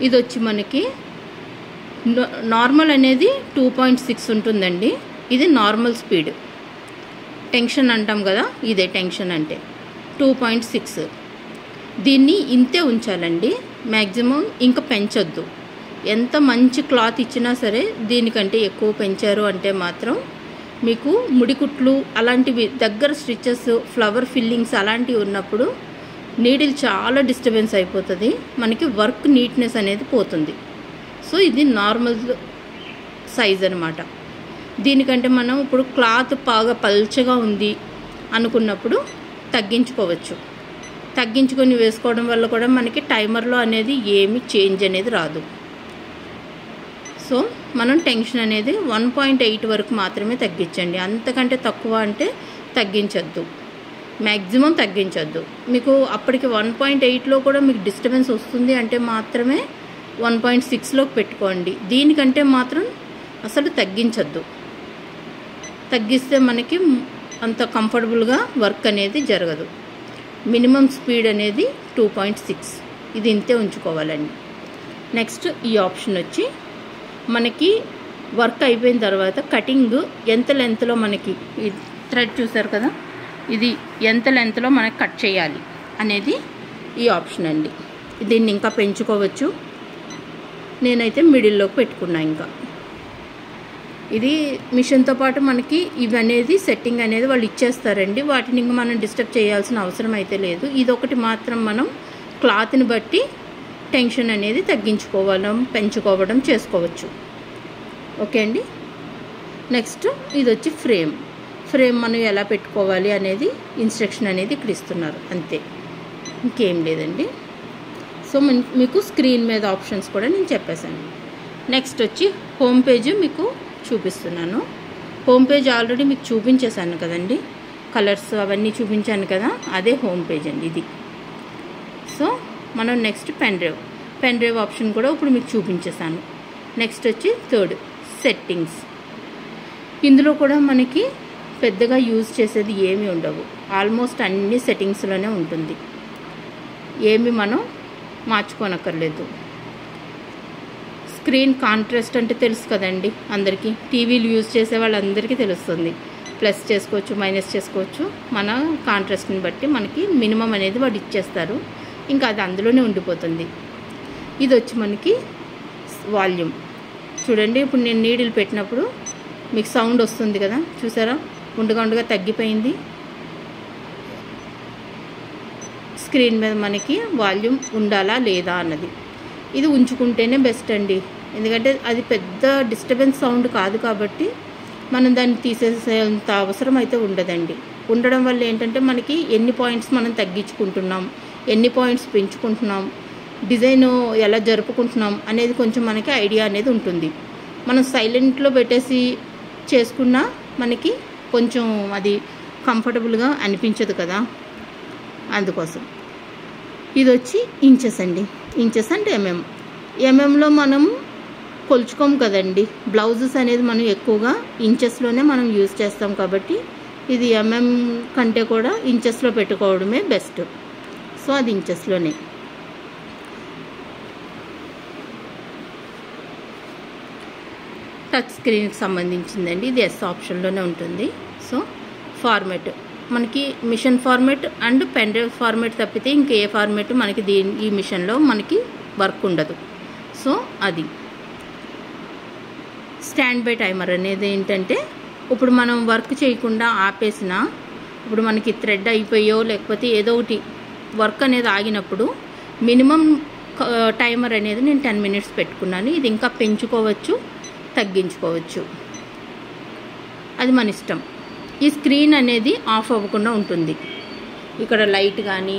Speaker 1: ఇది వచ్చి మనకి నార్మల్ అనేది 2.6 ఉంటుందండి. ఇది నార్మల్ స్పీడ్. టెన్షన్ అంటాం కదా, ఇదే టెన్షన్ అంటే 2.6. దీన్ని ఇంతే ఉంచాలండి, మ్యాక్సిమం ఇంకా పెంచొద్దు. ఎంత మంచి క్లాత్ ఇచ్చినా సరే దీనికంటే ఎక్కువ పెంచారు అంటే మాత్రం మీకు ముడికుట్లు అలాంటివి దగ్గర స్టిచెస్ ఫ్లవర్ ఫిల్లింగ్స్ అలాంటివి ఉన్నప్పుడు నీడిల్ చాలా డిస్టర్బెన్స్ అయిపోతుంది, మనకి వర్క్ నీట్నెస్ అనేది పోతుంది. సో ఇది నార్మల్ సైజ్ అనమాట. దీనికంటే మనం ఇప్పుడు క్లాత్ బాగా పల్చగా ఉంది అనుకున్నప్పుడు తగ్గించుకోవచ్చు. తగ్గించుకొని వేసుకోవడం వల్ల కూడా మనకి టైమర్లో అనేది ఏమి చేంజ్ అనేది రాదు. సో మనం టెన్షన్ అనేది 1.8 వరకు మాత్రమే తగ్గించండి. అంతకంటే తక్కువ అంటే తగ్గించద్దు, మ్యాక్సిమం తగ్గించద్దు. మీకు అప్పటికి 1.8లో కూడా మీకు డిస్టర్బెన్స్ వస్తుంది అంటే మాత్రమే 1.6లోకి పెట్టుకోండి. దీనికంటే మాత్రం అసలు తగ్గించద్దు. తగ్గిస్తే మనకి అంత కంఫర్టబుల్గా వర్క్ అనేది జరగదు. మినిమం స్పీడ్ అనేది 2.6, ఇది ఇంతే ఉంచుకోవాలండి. నెక్స్ట్ ఈ ఆప్షన్ వచ్చి మనకి వర్క్ అయిపోయిన తర్వాత కటింగ్ ఎంత లెంత్లో మనకి ఈ థ్రెడ్ చూసారు కదా, ఇది ఎంత లెంత్లో మనకి కట్ చేయాలి అనేది ఈ ఆప్షన్ అండి. దీన్ని ఇంకా పెంచుకోవచ్చు. నేనైతే మిడిల్లోకి పెట్టుకున్నా. ఇంకా ఇది మిషన్తో పాటు మనకి ఇవనేది సెట్టింగ్ అనేది వాళ్ళు ఇచ్చేస్తారండి. వాటిని ఇంకా మనం డిస్టర్బ్ చేయాల్సిన అవసరం అయితే లేదు. ఇదొకటి మాత్రం మనం క్లాత్ని బట్టి టెన్షన్ అనేది తగ్గించుకోవడం, పెంచుకోవడం చేసుకోవచ్చు. ఓకే అండి. నెక్స్ట్ ఇది వచ్చి ఫ్రేమ్ మనం ఎలా పెట్టుకోవాలి అనేది ఇన్స్ట్రక్షన్ అనేది ఇక్కడ ఇస్తున్నారు, అంతే, ఇంకేం లేదండి. సో మీకు స్క్రీన్ మీద ఆప్షన్స్ కూడా నేను చెప్పేశాను. నెక్స్ట్ వచ్చి హోమ్ పేజ్ మీకు చూపిస్తున్నాను. హోమ్ పేజ్ ఆల్రెడీ మీకు చూపించేశాను కదండి, కలర్స్ అవన్నీ చూపించాను కదా, అదే హోమ్ పేజ్ అండి ఇది. సో మనం నెక్స్ట్ పెన్ డ్రైవ్ ఆప్షన్ కూడా ఇప్పుడు మీకు చూపించేశాను. నెక్స్ట్ వచ్చి థర్డ్ సెట్టింగ్స్. ఇందులో కూడా మనకి పెద్దగా యూజ్ చేసేది ఏమీ ఉండవు. ఆల్మోస్ట్ అన్ని సెట్టింగ్స్లోనే ఉంటుంది, ఏమి మనం మార్చుకోనక్కర్లేదు. స్క్రీన్ కాంట్రాస్ట్ అంటే తెలుసు కదండి అందరికీ, టీవీలు యూజ్ చేసే వాళ్ళందరికీ తెలుస్తుంది. ప్లస్ చేసుకోవచ్చు, మైనస్ చేసుకోవచ్చు. మన కాంట్రాస్ట్ని బట్టి మనకి మినిమం అనేది వాడు ఇచ్చేస్తారు, ఇంకా అది అందులోనే ఉండిపోతుంది. ఇది వచ్చి మనకి వాల్యూమ్ చూడండి. ఇప్పుడు నేను నీడిల్ పెట్టినప్పుడు మీకు సౌండ్ వస్తుంది కదా, చూసారా, ఉండగా తగ్గిపోయింది. స్క్రీన్ మీద మనకి వాల్యూమ్ ఉండాలా లేదా అన్నది ఇది ఉంచుకుంటేనే బెస్ట్ అండి. ఎందుకంటే అది పెద్ద డిస్టర్బెన్స్ సౌండ్ కాదు కాబట్టి మనం దాన్ని తీసేసేంత అవసరం అయితే ఉండదండి. ఉండడం వల్ల ఏంటంటే మనకి ఎన్ని పాయింట్స్ మనం తగ్గించుకుంటున్నాం, ఎన్ని పాయింట్స్ పెంచుకుంటున్నాం, డిజైన్ ఎలా జరుపుకుంటున్నాం అనేది కొంచెం మనకి ఐడియా అనేది ఉంటుంది. మనం సైలెంట్లో పెట్టేసి చేసుకున్నా మనకి కొంచెం అది కంఫర్టబుల్గా అనిపించదు కదా, అందుకోసం. ఇది వచ్చి ఇంచెస్ అండి. ఇంచెస్ అంటే ఎంఎంలో మనం కొలుచుకోం కదండి. బ్లౌజెస్ అనేది మనం ఎక్కువగా ఇంచెస్లోనే మనం యూజ్ చేస్తాం కాబట్టి ఇది ఎంఎం కంటే కూడా ఇంచెస్లో పెట్టుకోవడమే బెస్ట్. సో అది ఇంచెస్లోనే. టచ్ స్క్రీన్కి సంబంధించిందండి, ఇది ఎస్ ఆప్షన్లోనే ఉంటుంది. సో ఫార్మెట్ మనకి machine format and pen drive format తప్పితే ఇంకే ఫార్మెట్ మనకి ఈ మిషన్లో మనకి వర్క్ ఉండదు. సో అది స్టాండ్ బై టైమర్ అనేది ఏంటంటే ఇప్పుడు మనం వర్క్ చేయకుండా ఆపేసిన, ఇప్పుడు మనకి థ్రెడ్ అయిపోయో లేకపోతే ఏదో ఒకటి వర్క్ అనేది ఆగినప్పుడు మినిమం టైమర్ అనేది నేను 10 minutes పెట్టుకున్నాను. ఇది ఇంకా పెంచుకోవచ్చు, తగ్గించుకోవచ్చు, అది మన ఇష్టం. ఈ స్క్రీన్ అనేది ఆఫ్ అవ్వకుండా ఉంటుంది. ఇక్కడ లైట్ కానీ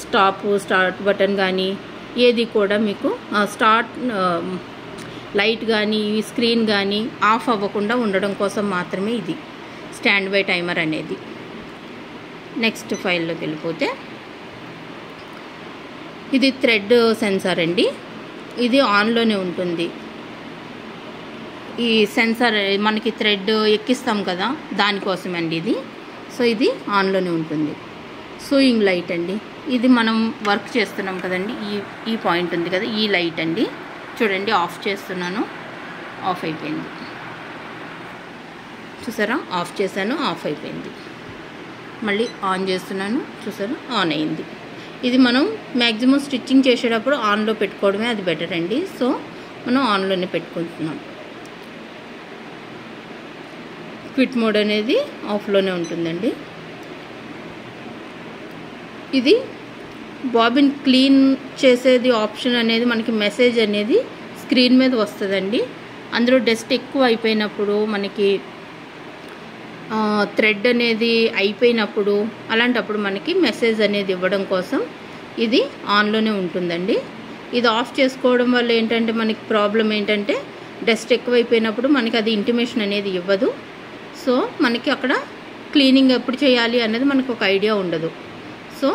Speaker 1: స్టార్ట్ బటన్ కానీ ఏది కూడా మీకు లైట్ కానీ ఈ స్క్రీన్ కానీ ఆఫ్ అవ్వకుండా ఉండడం కోసం మాత్రమే ఇది స్టాండ్ బై టైమర్ అనేది. నెక్స్ట్ ఫైల్లోకి వెళ్ళిపోతే ఇది థ్రెడ్ సెన్సార్ అండి. ఇది ఆన్లోనే ఉంటుంది. ఈ సెన్సార్ మనకి థ్రెడ్ ఎక్కిస్తాం కదా, దానికోసమండి ఇది. సో ఇది ఆన్లోనే ఉంటుంది. సూయింగ్ లైట్ అండి, ఇది మనం వర్క్ చేస్తున్నాం కదండి, ఈ పాయింట్ ఉంది కదా, ఈ లైట్ అండి. చూడండి, ఆఫ్ చేస్తున్నాను, ఆఫ్ అయిపోయింది. చూసారా, ఆఫ్ చేశాను, ఆఫ్ అయిపోయింది. మళ్ళీ ఆన్ చేస్తున్నాను, చూసారా, ఆన్ అయింది. ఇది మనం మ్యాక్సిమం స్టిచ్చింగ్ చేసేటప్పుడు ఆన్లో పెట్టుకోవడమే అది బెటర్ అండి. సో మనం ఆన్లోనే పెట్టుకుంటున్నాం. క్విట్ మోడ్ అనేది ఆఫ్లోనే ఉంటుందండి. ఇది బాబిన్ క్లీన్ చేసేది ఆప్షన్ అనేది మనకి మెసేజ్ అనేది స్క్రీన్ మీద వస్తుందండి. అందులో డస్ట్ ఎక్కువ అయిపోయినప్పుడు మనకి థ్రెడ్ అనేది అయిపోయినప్పుడు అలాంటప్పుడు మనకి మెసేజ్ అనేది ఇవ్వడం కోసం ఇది ఆన్లోనే ఉంటుందండి. ఇది ఆఫ్ చేసుకోవడం వల్ల ఏంటంటే మనకి ప్రాబ్లం ఏంటంటే డస్ట్ ఎక్కువైపోయినప్పుడు మనకి అది ఇంటిమేషన్ అనేది ఇవ్వదు. సో మనకి అక్కడ క్లీనింగ్ ఎప్పుడు చేయాలి అనేది మనకు ఒక ఐడియా ఉండదు. సో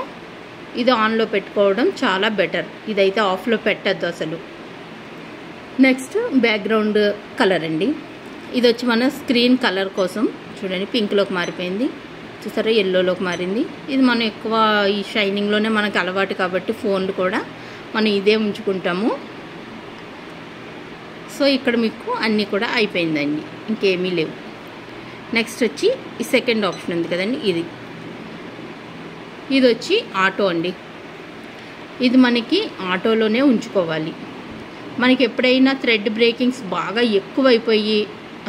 Speaker 1: ఇది ఆన్లో పెట్టుకోవడం చాలా బెటర్. ఇదైతే ఆఫ్లో పెట్టద్దు అసలు. నెక్స్ట్ బ్యాక్గ్రౌండ్ కలర్ అండి. ఇది వచ్చి మన స్క్రీన్ కలర్ కోసం చూడండి, పింక్లోకి మారిపోయింది, చూసారా, ఎల్లోలోకి మారింది. ఇది మనం ఎక్కువ ఈ షైనింగ్లోనే మనకు అలవాటు కాబట్టి ఫోన్లు కూడా మనం ఇదే ఉంచుకుంటాము. సో ఇక్కడ మీకు అన్నీ కూడా అయిపోయిందండి, ఇంకేమీ లేవు. నెక్స్ట్ వచ్చి ఈ సెకండ్ ఆప్షన్ ఉంది కదండి, ఇది వచ్చి ఆటో అండి. ఇది మనకి ఆటోలోనే ఉంచుకోవాలి. మనకి ఎప్పుడైనా థ్రెడ్ బ్రేకింగ్స్ బాగా ఎక్కువైపోయి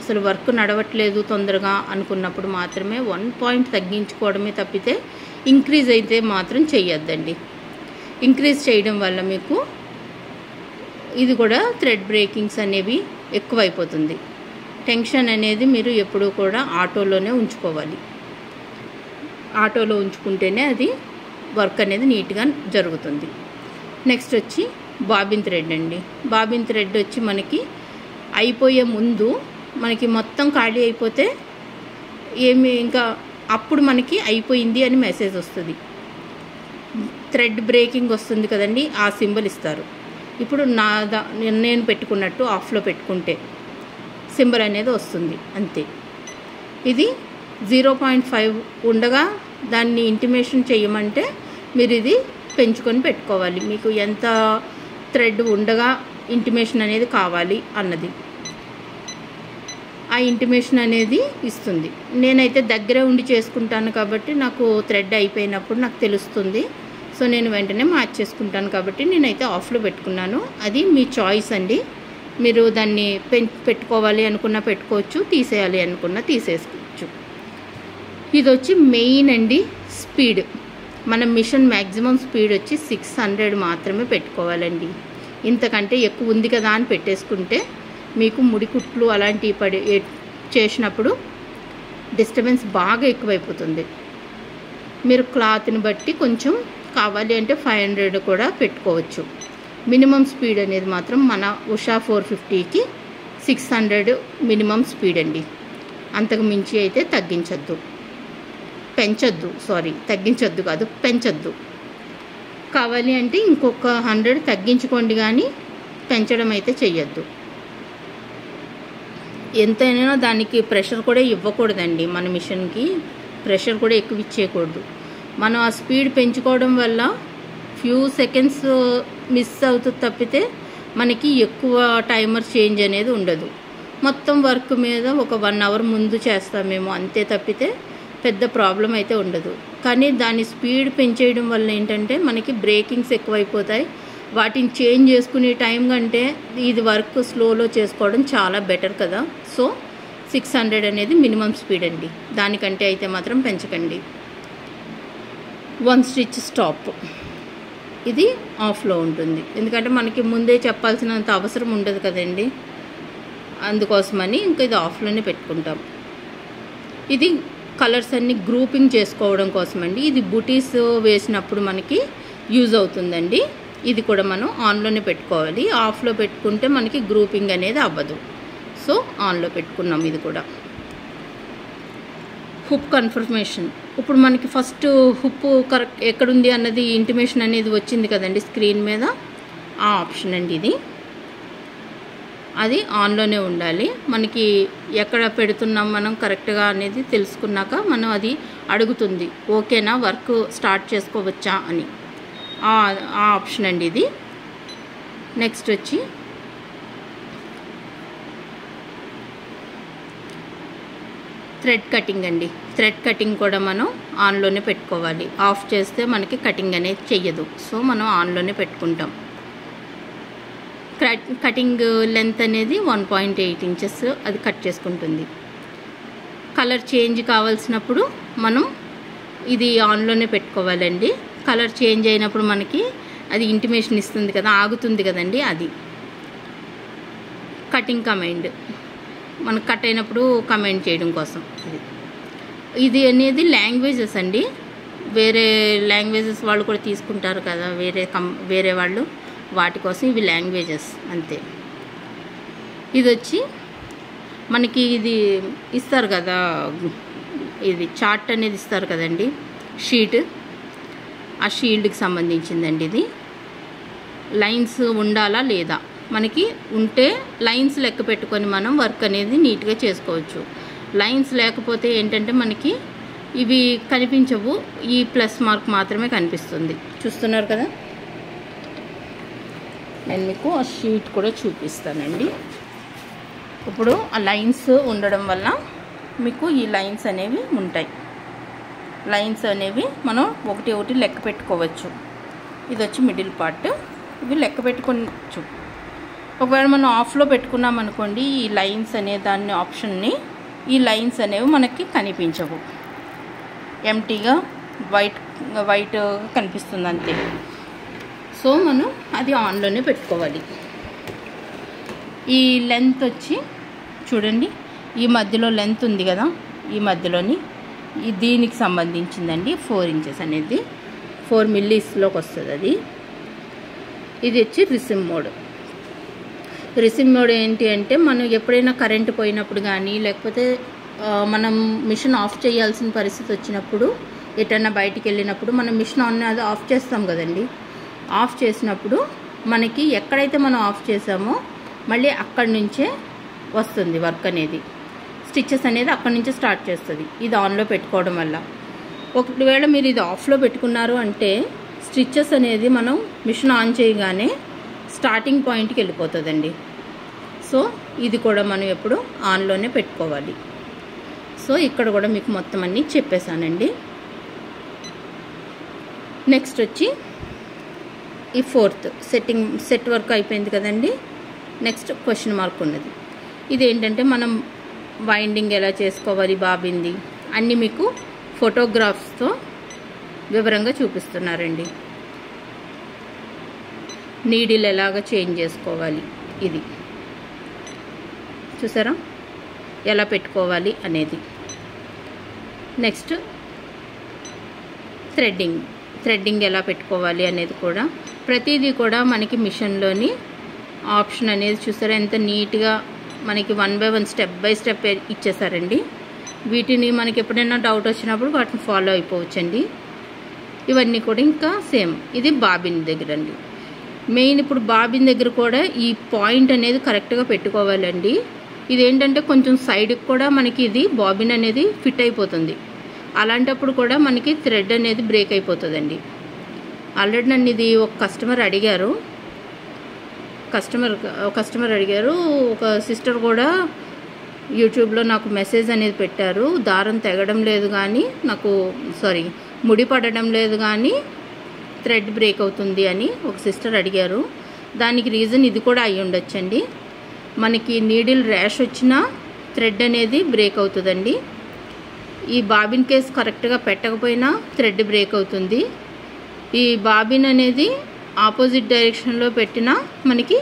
Speaker 1: అసలు వర్క్ నడవట్లేదు తొందరగా అనుకున్నప్పుడు మాత్రమే 1 పాయింట్ తగ్గించుకోవడమే తప్పితే ఇంక్రీజ్ అయితే మాత్రం చేయొద్దండి. ఇంక్రీజ్ చేయడం వల్ల మీకు ఇది కూడా థ్రెడ్ బ్రేకింగ్స్ అనేవి ఎక్కువైపోతుంది. టెన్షన్ అనేది మీరు ఎప్పుడూ కూడా ఆటోలోనే ఉంచుకోవాలి. ఆటోలో ఉంచుకుంటేనే అది వర్క్ అనేది నీట్గా జరుగుతుంది. నెక్స్ట్ వచ్చి బాబిన్ థ్రెడ్ అండి. బాబిన్ థ్రెడ్ వచ్చి మనకి అయిపోయే ముందు మనకి మొత్తం ఖాళీ అయిపోతే ఇంకా అప్పుడు మనకి అయిపోయింది అని మెసేజ్ వస్తుంది. థ్రెడ్ బ్రేకింగ్ వస్తుంది కదండి, ఆ సింబల్ ఇస్తారు. ఇప్పుడు నేను పెట్టుకున్నట్టు ఆఫ్లో పెట్టుకుంటే సింబల్ అనేది వస్తుంది అంతే. ఇది 0.5 ఉండగా దాన్ని ఇంటిమేషన్ చేయమంటే మీరు ఇది పెంచుకొని పెట్టుకోవాలి. మీకు ఎంత థ్రెడ్ ఉండగా ఇంటిమేషన్ అనేది కావాలి అన్నది ఆ ఇంటిమేషన్ అనేది ఇస్తుంది. నేనైతే దగ్గరే ఉండి చేసుకుంటాను కాబట్టి నాకు థ్రెడ్ అయిపోయినప్పుడు నాకు తెలుస్తుంది. సో నేను వెంటనే మార్చేసుకుంటాను కాబట్టి నేనైతే ఆఫ్లో పెట్టుకున్నాను. అది మీ చాయిస్ అండి. మీరు దాన్ని పెట్టుకోవాలి అనుకున్నా పెట్టుకోవచ్చు, తీసేయాలి అనుకున్నా తీసేసుకోవచ్చు. ఇది వచ్చి మెయిన్ అండి, స్పీడ్. మన మిషన్ మ్యాక్సిమం స్పీడ్ వచ్చి 600 మాత్రమే పెట్టుకోవాలండి. ఇంతకంటే ఎక్కువ ఉంది కదా అని పెట్టేసుకుంటే మీకు ముడికుట్లు అలాంటివి చేసినప్పుడు డిస్టర్బెన్స్ బాగా ఎక్కువైపోతుంది. మీరు క్లాత్ని బట్టి కొంచెం కావాలి అంటే 500 కూడా పెట్టుకోవచ్చు. మినిమం స్పీడ్ అనేది మాత్రం మన ఉషా 450కి 600 మినిమం స్పీడ్ అండి. అంతకు మించి అయితే తగ్గించొద్దు కాదు, పెంచొద్దు. కావాలి అంటే ఇంకొక 100 తగ్గించుకోండి, కానీ పెంచడం అయితే చెయ్యొద్దు. ఎంతైనా దానికి ప్రెషర్ కూడా ఇవ్వకూడదండి. మన మిషన్కి ప్రెషర్ కూడా ఎక్కువ ఇచ్చేయకూడదు. మనం ఆ స్పీడ్ పెంచుకోవడం వల్ల ఫ్యూ సెకండ్స్ మిస్ అవుతుంది తప్పితే మనకి ఎక్కువ టైమర్ చేంజ్ అనేది ఉండదు. మొత్తం వర్క్ మీద ఒక 1 అవర్ ముందు చేస్తామేమో అంతే తప్పితే పెద్ద ప్రాబ్లం అయితే ఉండదు. కానీ దాని స్పీడ్ పెంచేయడం వల్ల ఏంటంటే మనకి బ్రేకింగ్స్ ఎక్కువైపోతాయి. వాటిని చేంజ్ చేసుకునే టైం కంటే ఇది వర్క్ స్లోలో చేసుకోవడం చాలా బెటర్ కదా. సో 600 అనేది మినిమం స్పీడ్ అండి. దానికంటే అయితే మాత్రం పెంచకండి. 1 స్టిచ్ స్టాప్ ఇది ఆఫ్లో ఉంటుంది. ఎందుకంటే మనకి ముందే చెప్పాల్సినంత అవసరం ఉండదు కదండి, అందుకోసమని ఇంకా ఇది ఆఫ్లోనే పెట్టుకుంటాం. ఇది కలర్స్ అన్ని గ్రూపింగ్ చేసుకోవడం కోసం అండి. ఇది బుటీస్ వేసినప్పుడు మనకి యూజ్ అవుతుందండి. ఇది కూడా మనం ఆన్లోనే పెట్టుకోవాలి. ఆఫ్లో పెట్టుకుంటే మనకి గ్రూపింగ్ అనేది అవ్వదు. సో ఆన్లో పెట్టుకున్నాం. ఇది కూడా హుప్ కన్ఫర్మేషన్. ఇప్పుడు మనకి ఫస్ట్ హుప్ కరెక్ట్ ఎక్కడుంది అన్నది ఇంటిమేషన్ అనేది వచ్చింది కదండి స్క్రీన్ మీద, ఆ ఆప్షన్ అండి ఇది. అది ఆన్లోనే ఉండాలి. మనకి ఎక్కడ పెడుతున్నాం మనం కరెక్ట్గా అనేది తెలుసుకున్నాక మనం అది అడుగుతుంది, ఓకేనా వర్క్ స్టార్ట్ చేసుకోవచ్చా అని. ఆ ఆప్షన్ అండి ఇది. నెక్స్ట్ వచ్చి థ్రెడ్ కటింగ్ అండి. థ్రెడ్ కటింగ్ కూడా మనం ఆన్లోనే పెట్టుకోవాలి. ఆఫ్ చేస్తే మనకి కటింగ్ అనేది చెయ్యదు. సో మనం ఆన్లోనే పెట్టుకుంటాం. కటింగ్ లెంత్ అనేది 1.8 ఇంచెస్ అది కట్ చేసుకుంటుంది. కలర్ చేంజ్ కావాల్సినప్పుడు మనం ఇది ఆన్లోనే పెట్టుకోవాలండి. కలర్ చేంజ్ అయినప్పుడు మనకి అది ఇంటిమేషన్ ఇస్తుంది కదా, ఆగుతుంది కదండి. అది కటింగ్ కమాండ్, మనకు కట్ అయినప్పుడు కమాండ్ చేయడం కోసం. ఇది అనేది లాంగ్వేజెస్ అండి. వేరే లాంగ్వేజెస్ వాళ్ళు కూడా తీసుకుంటారు కదా, వేరే వాళ్ళు, వాటి కోసం ఇవి లాంగ్వేజెస్ అంతే. ఇది వచ్చి మనకి ఇది ఇస్తారు కదా, ఇది చార్ట్ అనేది ఇస్తారు కదండి, షీట్, ఆ షీల్డ్కి సంబంధించిందండి. ఇది లైన్స్ ఉండాలా లేదా, మనకి ఉంటే లైన్స్ లెక్క పెట్టుకొని మనం వర్క్ అనేది నీట్గా చేసుకోవచ్చు. లైన్స్ లేకపోతే ఏంటంటే మనకి ఇవి కనిపించవు, ఈ ప్లస్ మార్క్ మాత్రమే కనిపిస్తుంది. చూస్తున్నారు కదా, నేను మీకు ఆ షీట్ కూడా చూపిస్తానండి. ఇప్పుడు ఆ లైన్స్ ఉండడం వల్ల మీకు ఈ లైన్స్ అనేవి ఉంటాయి. లైన్స్ అనేవి మనం ఒకటి ఒకటి లెక్క పెట్టుకోవచ్చు. ఇది వచ్చి మిడిల్ పార్ట్, ఇవి లెక్క పెట్టుకోవచ్చు. ఒకవేళ మనం ఆఫ్లో పెట్టుకున్నాం అనుకోండి, ఈ లైన్స్ అనే దాన్ని ఆప్షన్ని, ఈ లైన్స్ అనేవి మనకి కనిపించవు, ఎంటీగా వైట్ కనిపిస్తుంది అంతే. సో మనం అది ఆన్లోనే పెట్టుకోవాలి. ఈ లెంత్ వచ్చి చూడండి, ఈ మధ్యలో లెంత్ ఉంది కదా, ఈ మధ్యలోని దీనికి సంబంధించిందండి 4 ఇంచెస్ అనేది, 4 మిల్లీస్లోకి వస్తుంది అది. ఇది వచ్చి రిసిమ్ మోడ్. రిసిమ్ మోడ్ ఏంటి అంటే, మనం ఎప్పుడైనా కరెంటు పోయినప్పుడు కానీ, లేకపోతే మనం మిషన్ ఆఫ్ చేయాల్సిన పరిస్థితి వచ్చినప్పుడు, ఎటన్నా బయటికి వెళ్ళినప్పుడు మనం మిషన్ అది ఆఫ్ చేస్తాం కదండి. ఆఫ్ చేసినప్పుడు మనకి ఎక్కడైతే మనం ఆఫ్ చేసామో మళ్ళీ అక్కడి నుంచే వస్తుంది వర్క్ అనేది, స్టిచ్చెస్ అనేది అక్కడి నుంచే స్టార్ట్ చేస్తుంది ఇది ఆన్లో పెట్టుకోవడం వల్ల. ఒకవేళ మీరు ఇది ఆఫ్లో పెట్టుకున్నారు అంటే స్టిచ్చెస్ అనేది మనం మిషన్ ఆన్ చేయగానే స్టార్టింగ్ పాయింట్కి వెళ్ళిపోతుందండి. సో ఇది కూడా మనం ఎప్పుడు ఆన్లోనే పెట్టుకోవాలి. సో ఇక్కడ కూడా మీకు మొత్తం అన్నీ చెప్పేశానండి. నెక్స్ట్ వచ్చి ఈ 4th సెట్ వర్క్ అయిపోయింది కదండి. నెక్స్ట్ క్వశ్చన్ మార్క్ ఉన్నది. ఇది ఏంటంటే మనం వైండింగ్ ఎలా చేసుకోవాలి, బాబింది అన్నీ మీకు ఫోటోగ్రాఫ్స్తో వివరంగా చూపిస్తున్నారండి. నీడిల్ ఎలాగ చేంజ్ చేసుకోవాలి, ఇది చూసారా, ఎలా పెట్టుకోవాలి అనేది. నెక్స్ట్ థ్రెడ్డింగ్ ఎలా పెట్టుకోవాలి అనేది కూడా ప్రతిదీ కూడా మనకి మిషన్లోని ఆప్షన్ అనేది చూసారా, ఎంత నీట్గా మనకి 1 by 1 స్టెప్ బై స్టెప్ ఇచ్చేసారండి. వీటిని మనకి ఎప్పుడైనా డౌట్ వచ్చినప్పుడు వాటిని ఫాలో అయిపోవచ్చండి. ఇవన్నీ కూడా ఇంకా సేమ్. ఇది బాబిన్ దగ్గర అండి. మెయిన్ ఇప్పుడు బాబిన్ దగ్గర కూడా ఈ పాయింట్ అనేది కరెక్ట్గా పెట్టుకోవాలండి. ఇదేంటంటే కొంచెం సైడ్కి కూడా మనకి ఇది బాబిన్ అనేది ఫిట్ అయిపోతుంది. అలాంటప్పుడు కూడా మనకి థ్రెడ్ అనేది బ్రేక్ అయిపోతుందండి. ఆల్రెడీ నన్ను ఇది ఒక కస్టమర్ అడిగారు, ఒక సిస్టర్ కూడా యూట్యూబ్లో నాకు మెసేజ్ అనేది పెట్టారు, దారం తెగడం లేదు కానీ ముడి పడడం లేదు కానీ థ్రెడ్ బ్రేక్ అవుతుంది అని ఒక సిస్టర్ అడిగారు. దానికి రీజన్ ఇది కూడా అయ్యి ఉండొచ్చండి. మనకి నీడిల్ ర్యాష్ వచ్చినా థ్రెడ్ అనేది బ్రేక్ అవుతుందండి. ఈ బాబిన్ కేస్ కరెక్ట్గా పెట్టకపోయినా థ్రెడ్ బ్రేక్ అవుతుంది. ఈ బాబిన్ అనేది ఆపోజిట్ డైరెక్షన్లో పెట్టినా మనకి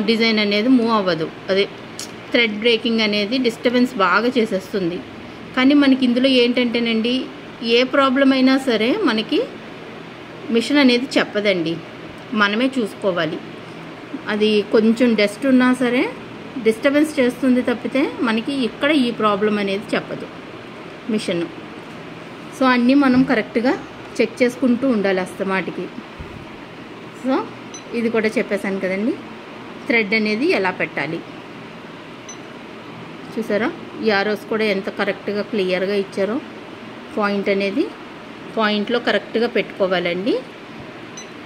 Speaker 1: డిజైన్ అనేది మూవ్ అవ్వదు. అదే థ్రెడ్ బ్రేకింగ్ అనేది డిస్టర్బెన్స్ బాగా చేసేస్తుంది. కానీ మనకి ఇందులో ఏంటంటేనండి, ఏ ప్రాబ్లం అయినా సరే మనకి మిషన్ అనేది చెప్పదండి, మనమే చూసుకోవాలి. అది కొంచెం డస్ట్ ఉన్నా సరే డిస్టర్బెన్స్ చేస్తుంది తప్పితే మనకి ఇక్కడ ఈ ప్రాబ్లం అనేది చెప్పదు మిషన్. సో అన్నీ మనం కరెక్ట్గా చెక్ చేసుకుంటూ ఉండాలి అస్తమాటికి. సో ఇది కూడా చెప్పేశాను కదండి, థ్రెడ్ అనేది ఎలా పెట్టాలి చూసారా. ఈ ఆరోస్ కూడా ఎంత కరెక్ట్గా క్లియర్గా ఇచ్చారో. పాయింట్ అనేది పాయింట్లో కరెక్ట్గా పెట్టుకోవాలండి.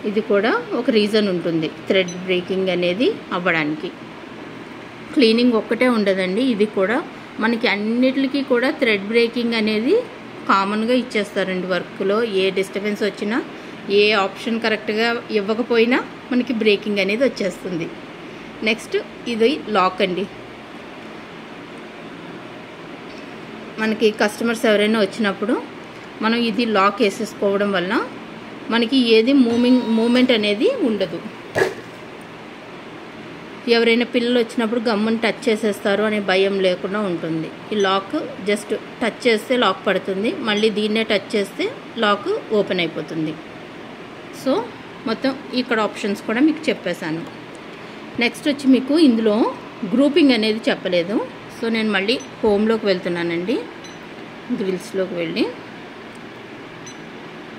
Speaker 1: ఇది కూడా ఒక రీజన్ ఉంటుంది థ్రెడ్ బ్రేకింగ్ అనేది అవ్వడానికి. క్లీనింగ్ ఒక్కటే ఉండదండి, ఇది కూడా మనకి అన్నిటికీ కూడా థ్రెడ్ బ్రేకింగ్ అనేది కామన్గా ఇచ్చేస్తారండి. వర్క్లో ఏ డిస్టర్బెన్స్ వచ్చినా, ఏ ఆప్షన్ కరెక్ట్గా ఇవ్వకపోయినా మనకి బ్రేకింగ్ అనేది వచ్చేస్తుంది. నెక్స్ట్ ఇది లాక్ అండి. మనకి కస్టమర్స్ ఎవరైనా వచ్చినప్పుడు మనం ఇది లాక్ వేసేసుకోవడం వల్ల మనకి ఏది మూమెంట్ అనేది ఉండదు. ఎవరైనా పిల్లలు వచ్చినప్పుడు గమ్ముని టచ్ చేసేస్తారు అనే భయం లేకుండా ఉంటుంది. ఈ లాక్ జస్ట్ టచ్ చేస్తే లాక్ పడుతుంది, మళ్ళీ దీన్నే టచ్ చేస్తే లాక్ ఓపెన్ అయిపోతుంది. సో మొత్తం ఇక్కడ ఆప్షన్స్ కూడా మీకు చెప్పేశాను. నెక్స్ట్ వచ్చి మీకు ఇందులో గ్రూపింగ్ అనేది చెప్పలేదు. సో నేను మళ్ళీ హోమ్లోకి వెళ్తున్నానండి. గ్రిల్స్లోకి వెళ్ళి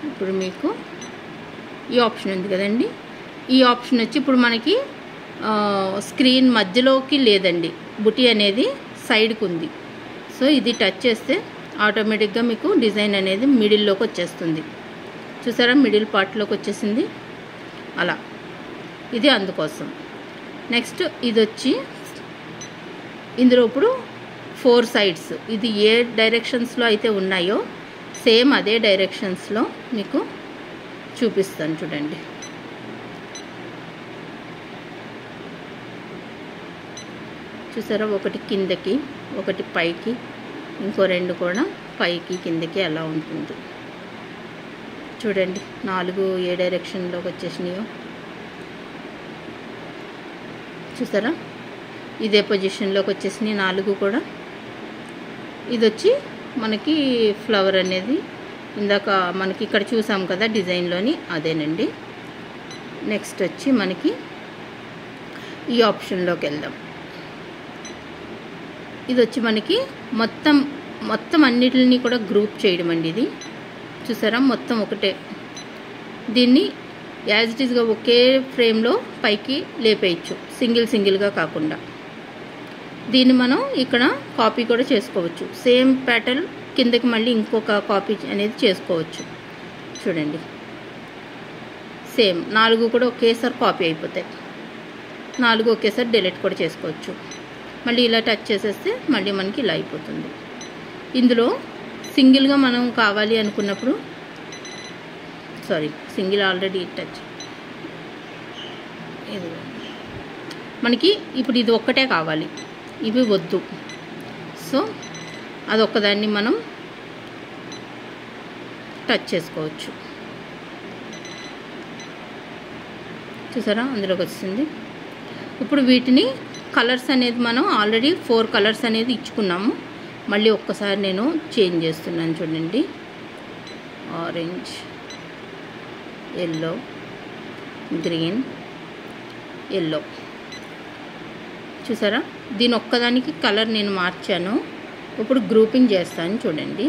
Speaker 1: ఇప్పుడు మీకు ఈ ఆప్షన్ ఉంది కదండి, ఈ ఆప్షన్ వచ్చి ఇప్పుడు మనకి స్క్రీన్ మధ్యలోకి లేదండి, బుటీ అనేది సైడ్కి ఉంది. సో ఇది టచ్ చేస్తే ఆటోమేటిక్గా మీకు డిజైన్ అనేది మిడిల్లోకి వచ్చేస్తుంది. చూసారా, మిడిల్ పార్ట్లోకి వచ్చేసింది అలా. ఇది అందుకోసం. నెక్స్ట్ ఇది వచ్చి ఇందులో ఇప్పుడు 4 సైడ్స్, ఇది ఏ డైరెక్షన్స్లో అయితే ఉన్నాయో సేమ్ అదే డైరెక్షన్స్లో మీకు చూపిస్తాను చూడండి. చూసారా, ఒకటి కిందకి, ఒకటి పైకి, ఇంకో 2 కూడా పైకి కిందకి అలా ఉంటుంది. చూడండి 4 ఏ డైరెక్షన్లోకి వచ్చేసినాయో చూసారా, ఇదే పొజిషన్లోకి వచ్చేసినాయి 4 కూడా. ఇది వచ్చి మనకి ఫ్లవర్ అనేది ఇందాక మనకి ఇక్కడ చూసాం కదా డిజైన్లోని, అదేనండి. నెక్స్ట్ వచ్చి మనకి ఈ ఆప్షన్లోకి వెళ్దాం. ఇది వచ్చి మనకి మొత్తం అన్నిటిని కూడా గ్రూప్ చేయడం అండి. ఇది చూసారా, మొత్తం ఒకటే. దీన్ని యాజ్ ఇట్ ఈస్గా ఒకే ఫ్రేమ్లో పైకి లేపేయచ్చు, సింగిల్గా కాకుండా. దీన్ని మనం ఇక్కడ కాపీ కూడా చేసుకోవచ్చు. సేమ్ ప్యాటర్న్ కిందకి మళ్ళీ ఇంకొక కాపీ అనేది చేసుకోవచ్చు. చూడండి, సేమ్ 4 కూడా ఒకేసారి కాపీ అయిపోతాయి. 4 ఒకేసారి డిలీట్ కూడా చేసుకోవచ్చు. మళ్ళీ ఇలా టచ్ చేసేస్తే మళ్ళీ మనకి ఇలా అయిపోతుంది. ఇందులో సింగిల్గా మనం కావాలి అనుకున్నప్పుడు, సింగిల్ ఆల్రెడీ టచ్, ఇది మనకి ఇప్పుడు ఇది ఒక్కటే కావాలి, ఇవి వద్దు. సో అదొక్కదాన్ని మనం టచ్ చేసుకోవచ్చు. చూసారా, అందులోకి వచ్చింది. ఇప్పుడు వీటిని కలర్స్ అనేది మనం ఆల్రెడీ 4 కలర్స్ అనేది ఇచ్చుకున్నాము. మళ్ళీ ఒక్కసారి నేను చేంజ్ చేస్తున్నాను చూడండి. Orange, yellow, green, yellow. చూసారా, దీని ఒక్కదానికి కలర్ నేను మార్చాను. ఇప్పుడు గ్రూపింగ్ చేస్తాను చూడండి.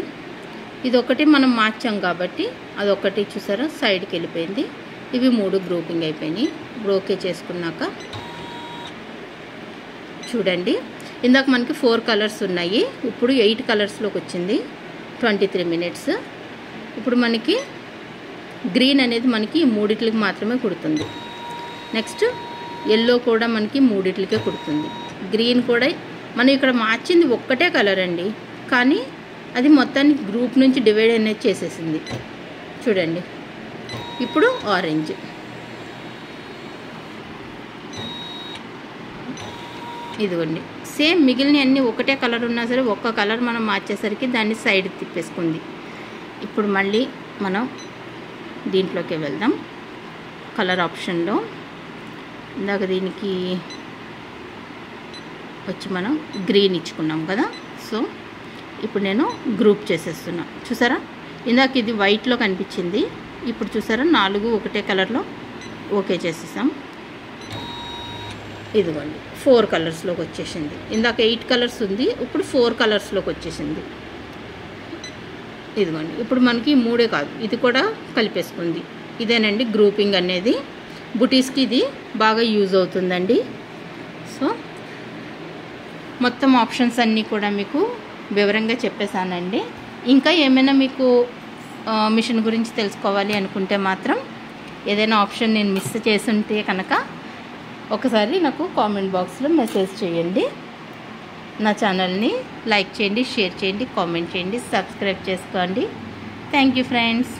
Speaker 1: ఇదొకటి మనం మార్చాం కాబట్టి అదొకటి చూసారా సైడ్కి వెళ్ళిపోయింది. ఇవి 3 గ్రూపింగ్ అయిపోయినాయి. ఇప్పుడు ఓకే చేసుకున్నాక చూడండి, ఇందాక మనకి 4 కలర్స్ ఉన్నాయి, ఇప్పుడు 8 కలర్స్లోకి వచ్చింది. 23 మినిట్స్. ఇప్పుడు మనకి గ్రీన్ అనేది మనకి 3 మాత్రమే కుడుతుంది. నెక్స్ట్ ఎల్లో కూడా మనకి 3కే కుడుతుంది. గ్రీన్ కూడా మనం ఇక్కడ మార్చింది ఒక్కటే కలర్ అండి, కానీ అది మొత్తాన్ని గ్రూప్ నుంచి డివైడ్ అనేది చేసేసింది. చూడండి, ఇప్పుడు ఆరెంజ్. ఇదిగోండి, సేమ్ మిగిలిన అన్నీ ఒకటే కలర్ ఉన్నా సరే ఒక్క కలర్ మనం మార్చేసరికి దాన్ని సైడ్ తిప్పేసుకుంది. ఇప్పుడు మళ్ళీ మనం దీంట్లోకి వెళ్దాం. కలర్ ఆప్షన్లో ఇందాక దీనికి వచ్చి మనం గ్రీన్ ఇచ్చుకున్నాం కదా. సో ఇప్పుడు నేను గ్రూప్ చేసేస్తున్నా. చూసారా, ఇందాక ఇది వైట్లో కనిపించింది, ఇప్పుడు చూసారా 4 ఒకటే కలర్లో ఓకే చేసేసాం. ఇదిగోండి 4 కలర్స్లోకి వచ్చేసింది. ఇందాక 8 కలర్స్ ఉంది, ఇప్పుడు 4 కలర్స్లోకి వచ్చేసింది. ఇదిగోండి, ఇప్పుడు మనకి 3 కాదు, ఇది కూడా కలిపేసుకుంది. ఇదేనండి గ్రూపింగ్ అనేది. బుటీస్కి ఇది బాగా యూజ్ అవుతుందండి. సో మొత్తం ఆప్షన్స్ అన్నీ కూడా మీకు వివరంగా చెప్పేశానండి. ఇంకా ఏమైనా మీకు మిషన్ గురించి తెలుసుకోవాలి అనుకుంటే మాత్రం ఏదైనా ఆప్షన్ నేను మిస్ చేసి ఉంటే కనుక ఒకసారి నాకు కామెంట్ బాక్స్లో మెసేజ్ చేయండి. నా ఛానల్ని లైక్ చేయండి, షేర్ చేయండి, కామెంట్ చేయండి, సబ్స్క్రైబ్ చేసుకోండి. Thank you friends.